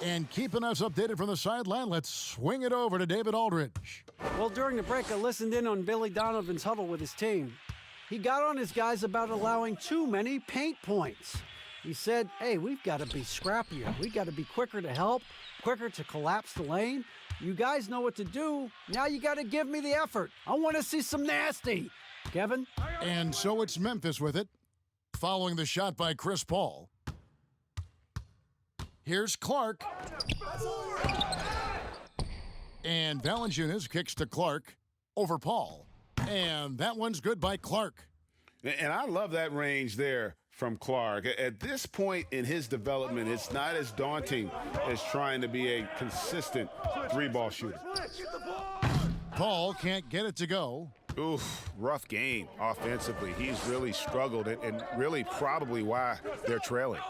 And keeping us updated from the sideline, let's swing it over to David Aldridge. Well, during the break, I listened in on Billy Donovan's huddle with his team. He got on his guys about allowing too many paint points. He said, hey, we've got to be scrappier. We've got to be quicker to help, quicker to collapse the lane. You guys know what to do. Now you got to give me the effort. I want to see some nasty. Kevin? And so it's Memphis with it, following the shot by Chris Paul. Here's Clark. And Valanciunas kicks to Clark over Paul. And that one's good by Clark. And I love that range there from Clark. At this point in his development, it's not as daunting as trying to be a consistent three-ball shooter. Paul can't get it to go. Oof, rough game offensively. He's really struggled, and really probably why they're trailing.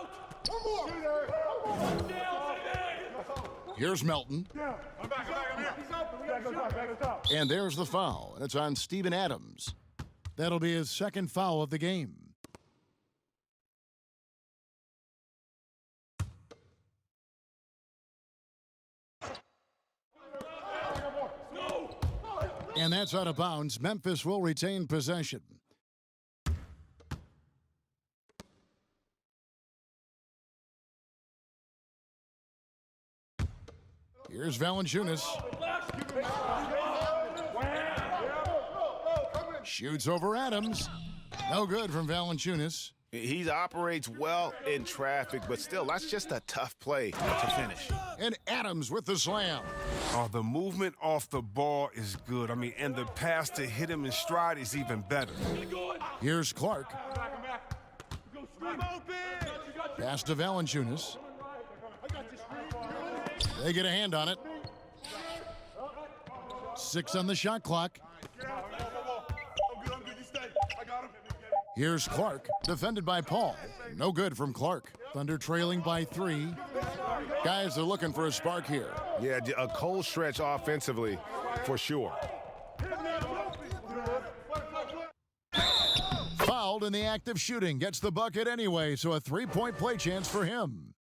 Here's Melton. And there's the foul. It's on Steven Adams. That'll be his second foul of the game. And that's out of bounds. Memphis will retain possession. Here's Valanciunas. Shoots over Adams. No good from Valanciunas. He operates well in traffic, but still, that's just a tough play to finish. And Adams with the slam. Oh, the movement off the ball is good. I mean, and the pass to hit him in stride is even better. Here's Clark. Pass to Valanciunas. They get a hand on it. 6 on the shot clock. Here's Clark, defended by Paul. No good from Clark. Thunder trailing by 3. Guys are looking for a spark here. Yeah, a cold stretch offensively for sure. Fouled in the act of shooting. Gets the bucket anyway, so a three-point play chance for him.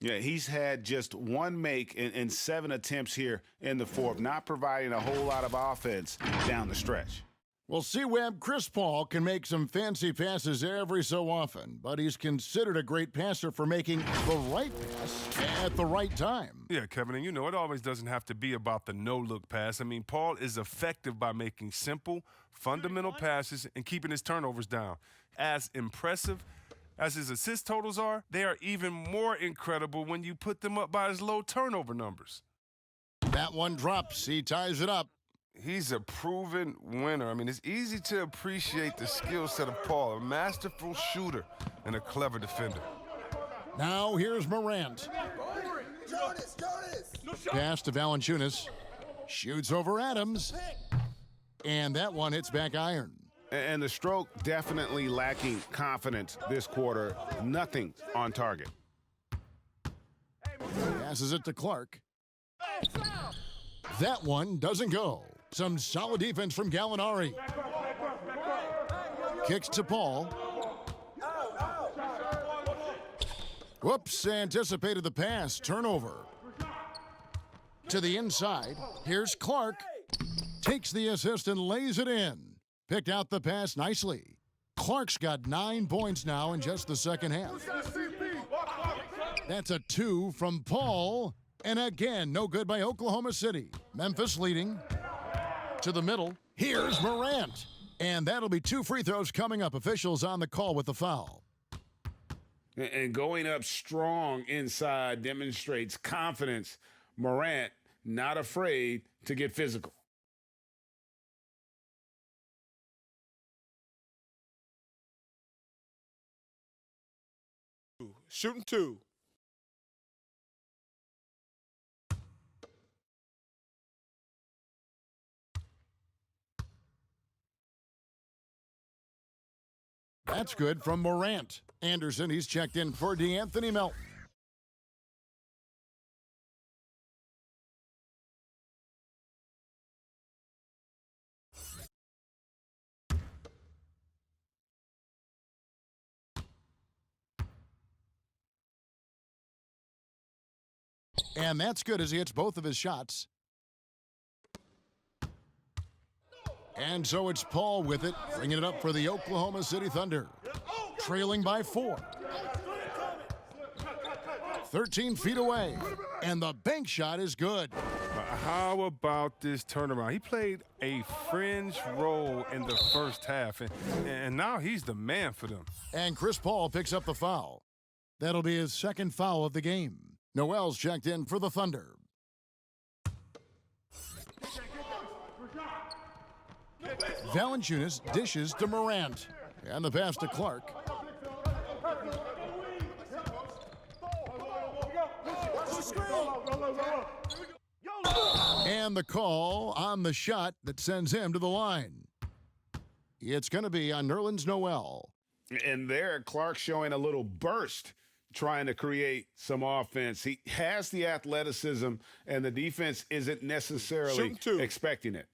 Yeah, he's had just one make in 7 attempts here in the fourth, not providing a whole lot of offense down the stretch. Well, C-Web, Chris Paul can make some fancy passes every so often, but he's considered a great passer for making the right pass at the right time. Yeah, Kevin, and you know, it always doesn't have to be about the no-look pass. I mean, Paul is effective by making simple, fundamental passes and keeping his turnovers down. As impressive as his assist totals are, they are even more incredible when you put them up by his low turnover numbers. That one drops. He ties it up. He's a proven winner. I mean, it's easy to appreciate the skill set of Paul, a masterful shooter and a clever defender. Now here's Morant. Pass to Valanciunas. Shoots over Adams. And that one hits back iron. And the stroke definitely lacking confidence this quarter. Nothing on target. Passes it to Clark. That one doesn't go. Some solid defense from Gallinari. Kicks to Paul. Whoops, anticipated the pass. Turnover. To the inside. Here's Clark. Takes the assist and lays it in. Picked out the pass nicely. Clark's got 9 points now in just the second half. That's a 2 from Paul. And again, no good by Oklahoma City. Memphis leading. To the middle. Here's Morant. And that'll be 2 free throws coming up. Officials on the call with the foul. And going up strong inside demonstrates confidence. Morant not afraid to get physical. Shooting 2. That's good from Morant. Anderson, he's checked in for DeAnthony Melton. And that's good as he hits both of his shots. And so it's Paul with it, bringing it up for the Oklahoma City Thunder. Trailing by 4. 13 feet away. And the bank shot is good. How about this turnaround? He played a fringe role in the first half, and now he's the man for them. And Chris Paul picks up the foul. That'll be his second foul of the game. Noel's checked in for the Thunder. Valanciunas dishes to Morant. And the pass to Clark. And the call on the shot that sends him to the line. It's going to be on Nerlens Noel. And there, Clark showing a little burst, trying to create some offense. He has the athleticism, and the defense isn't necessarily expecting it.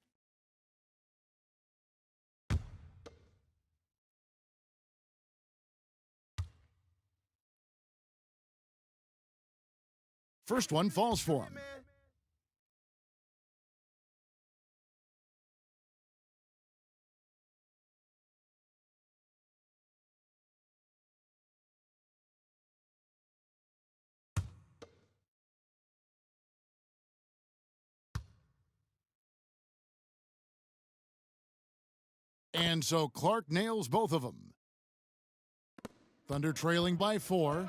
First one falls for him. And so Clark nails both of them. Thunder trailing by 4.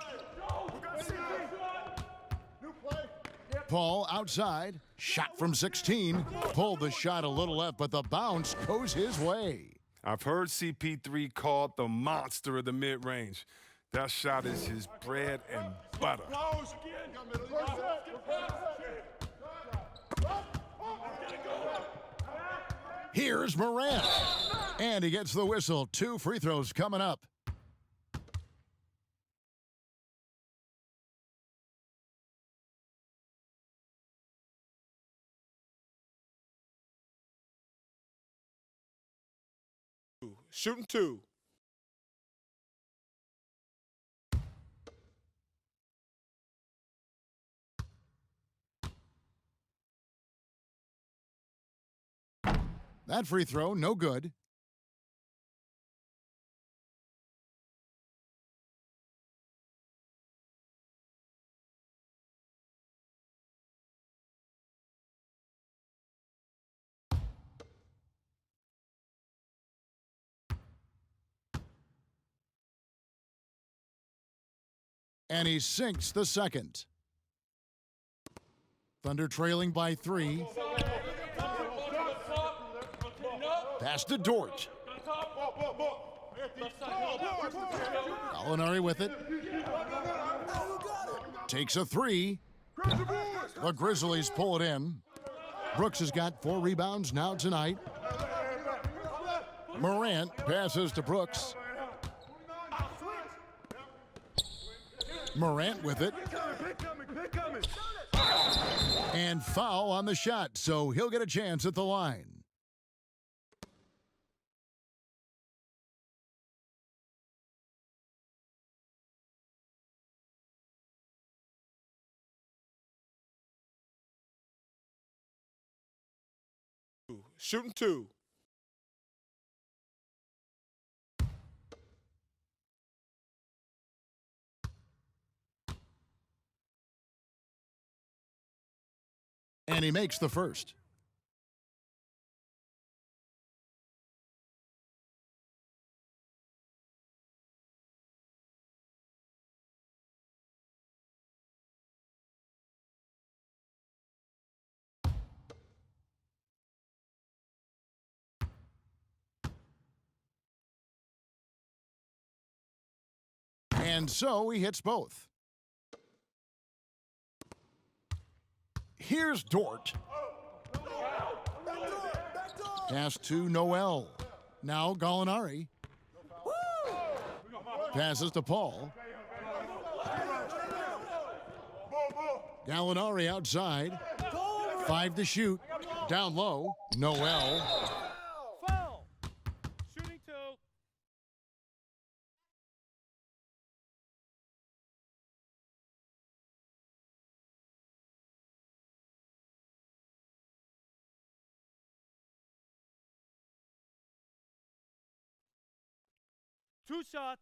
Paul outside. Shot from 16. Pulled the shot a little left, but the bounce goes his way. I've heard CP3 called the monster of the mid-range. That shot is his bread and butter. Here's Morant. And he gets the whistle. 2 free throws coming up. shooting 2. That free throw, no good. And he sinks the second. Thunder trailing by 3. Pass to Dort. Gallinari with it. Takes a 3. The Grizzlies pull it in. Brooks has got 4 rebounds now tonight. Morant passes to Brooks. Morant with it. And foul on the shot, so he'll get a chance at the line. Shooting 2. And he makes the first. And so he hits both. Here's Dort. Pass to Noel. Now Gallinari. Passes to Paul. Gallinari outside. 5 to shoot. Down low. Noel. Foul. Shooting 2. Two shots.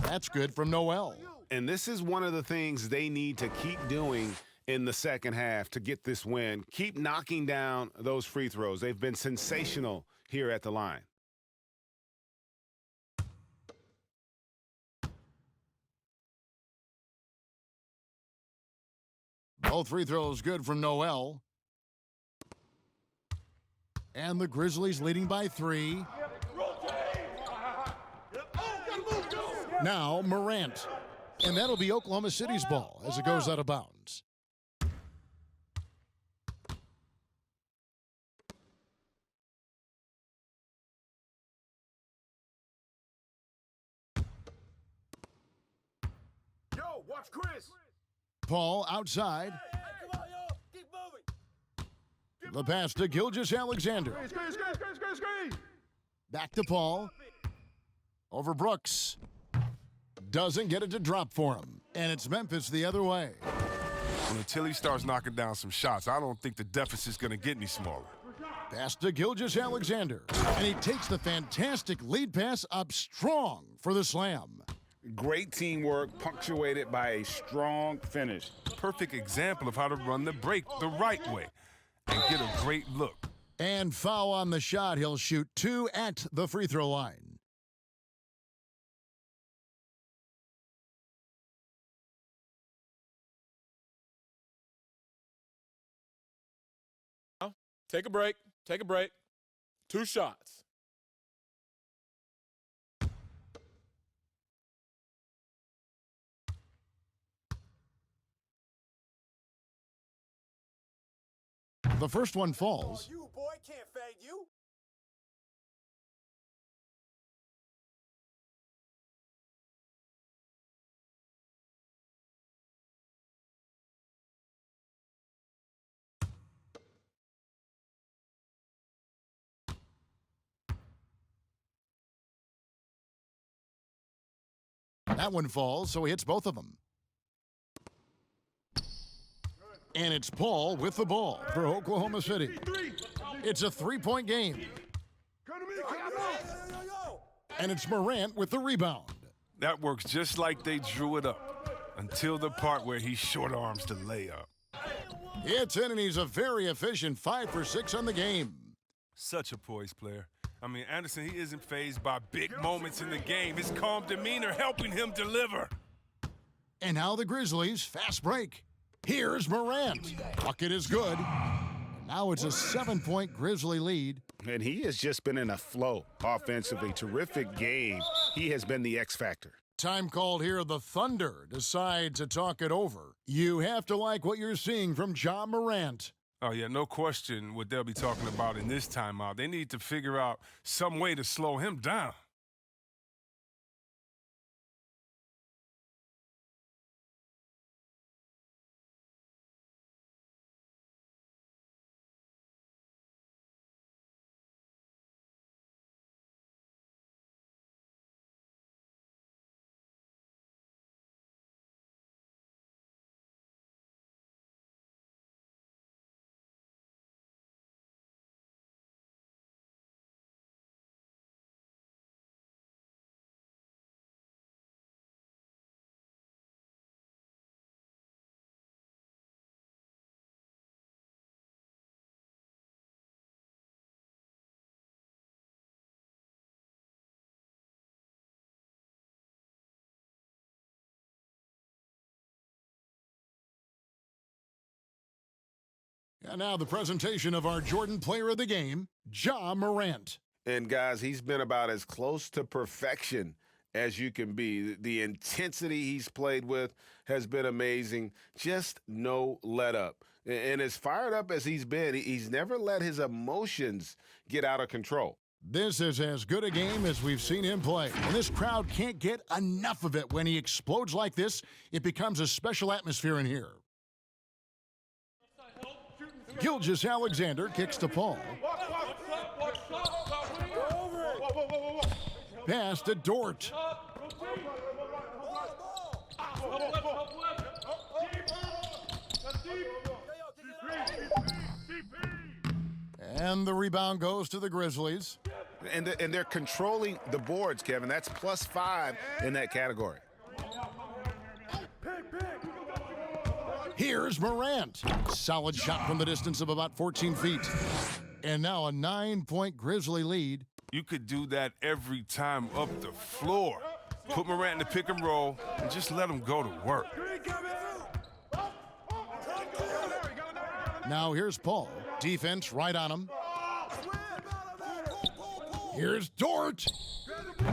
That's good from Noel. And this is one of the things they need to keep doing in the second half to get this win. Keep knocking down those free throws. They've been sensational here at the line. Both free throws good from Noel. And the Grizzlies leading by 3. Now Morant. And that'll be Oklahoma City's ball as it goes out of bounds. Yo, watch Chris. Paul outside. Hey, come on, yo. Keep moving. The pass to Gilgeous-Alexander. Screen. Back to Paul. Over Brooks. Doesn't get it to drop for him. And it's Memphis the other way. Until he starts knocking down some shots, I don't think the deficit's going to get any smaller. Pass to Gilgeous-Alexander. And he takes the fantastic lead pass up strong for the slam. Great teamwork, punctuated by a strong finish. Perfect example of how to run the break the right way and get a great look. And foul on the shot. He'll shoot 2 at the free throw line. Take a break. Take a break. 2 shots. The first one falls. You boy can't fade you. That one falls, so he hits both of them. And it's Paul with the ball for Oklahoma City. It's a three-point game. And it's Morant with the rebound. That works just like they drew it up until the part where he short arms the layup. It's in, and he's a very efficient 5 for 6 on the game. Such a poised player. I mean, Anderson, he isn't fazed by big moments in the game. His calm demeanor helping him deliver. And now the Grizzlies, fast break. Here's Morant. Bucket is good. And now it's a 7-point Grizzly lead. And he has just been in a flow offensively. Terrific game. He has been the X factor. Time called here. The Thunder decide to talk it over. You have to like what you're seeing from Ja Morant. Oh, yeah, no question what they'll be talking about in this timeout. They need to figure out some way to slow him down. And now the presentation of our Jordan Player of the Game, Ja Morant. And, guys, he's been about as close to perfection as you can be. The intensity he's played with has been amazing. Just no let up. And as fired up as he's been, he's never let his emotions get out of control. This is as good a game as we've seen him play. And this crowd can't get enough of it. When he explodes like this, it becomes a special atmosphere in here. Gilgeous-Alexander kicks to Paul. Pass to Dort. And the rebound goes to the Grizzlies. And they're controlling the boards, Kevin. That's +5 in that category. Here's Morant. Solid shot from the distance of about 14 feet. And now a 9-point Grizzly lead. You could do that every time up the floor. Put Morant in the pick and roll and just let him go to work. Now here's Paul. Defense right on him. Here's Dort.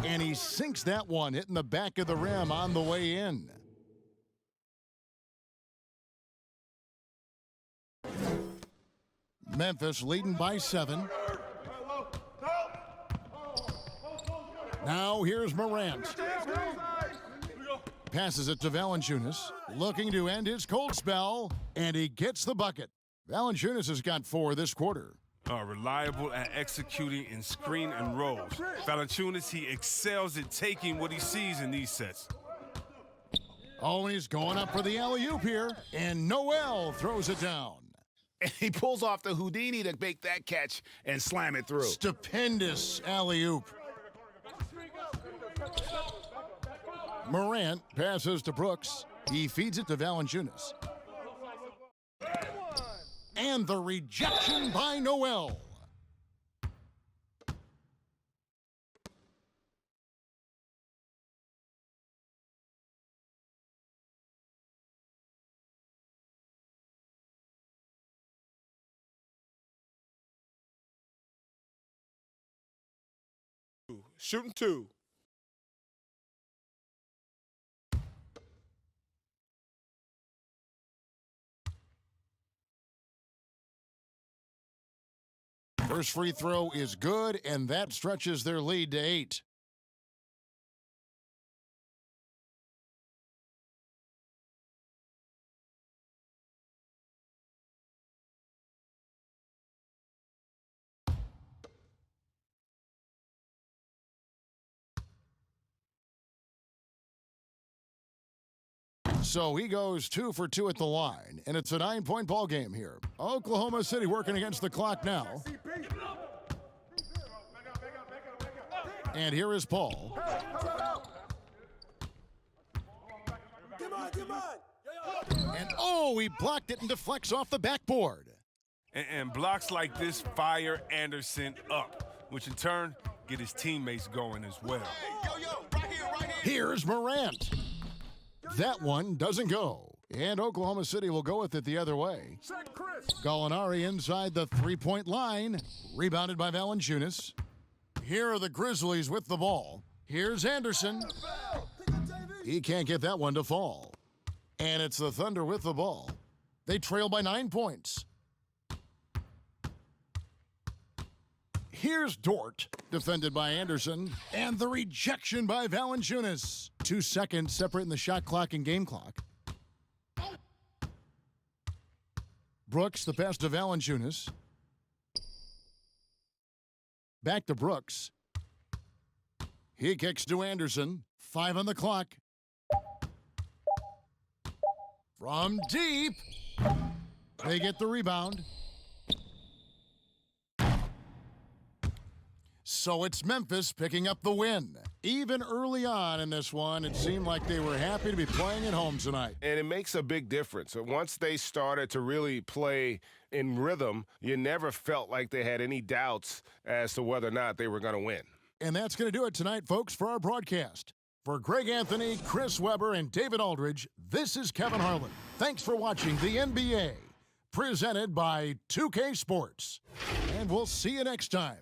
And he sinks that one, hitting the back of the rim on the way in. Memphis leading by 7. Now here's Morant. Passes it to Valanciunas, looking to end his cold spell, and he gets the bucket. Valanciunas has got 4 this quarter. Reliable at executing in screen and rolls. Valanciunas, he excels at taking what he sees in these sets. Oh, and he's going up for the alley-oop here, and Noel throws it down. And he pulls off the Houdini to make that catch and slam it through. Stupendous alley-oop. Morant passes to Brooks. He feeds it to Valanciunas. And the rejection by Noel. Shooting 2. First free throw is good, and that stretches their lead to 8. So he goes 2 for 2 at the line, and it's a 9-point ball game here. Oklahoma City working against the clock now. And here is Paul. And oh, he blocked it and deflects off the backboard. And blocks like this fire Anderson up, which in turn get his teammates going as well. Here's Morant. That one doesn't go. And Oklahoma City will go with it the other way. Gallinari inside the three-point line. Rebounded by Valanciunas. Here are the Grizzlies with the ball. Here's Anderson. He can't get that one to fall. And it's the Thunder with the ball. They trail by 9 points. Here's Dort, defended by Anderson, and the rejection by Valanciunas. 2 seconds separating the shot clock and game clock. Brooks, the pass to Valanciunas. Back to Brooks. He kicks to Anderson. 5 on the clock. From deep. They get the rebound. So it's Memphis picking up the win. Even early on in this one, it seemed like they were happy to be playing at home tonight. And it makes a big difference. Once they started to really play in rhythm, you never felt like they had any doubts as to whether or not they were going to win. And that's going to do it tonight, folks, for our broadcast. For Greg Anthony, Chris Webber, and David Aldridge, this is Kevin Harlan. Thanks for watching the NBA, presented by 2K Sports. And we'll see you next time.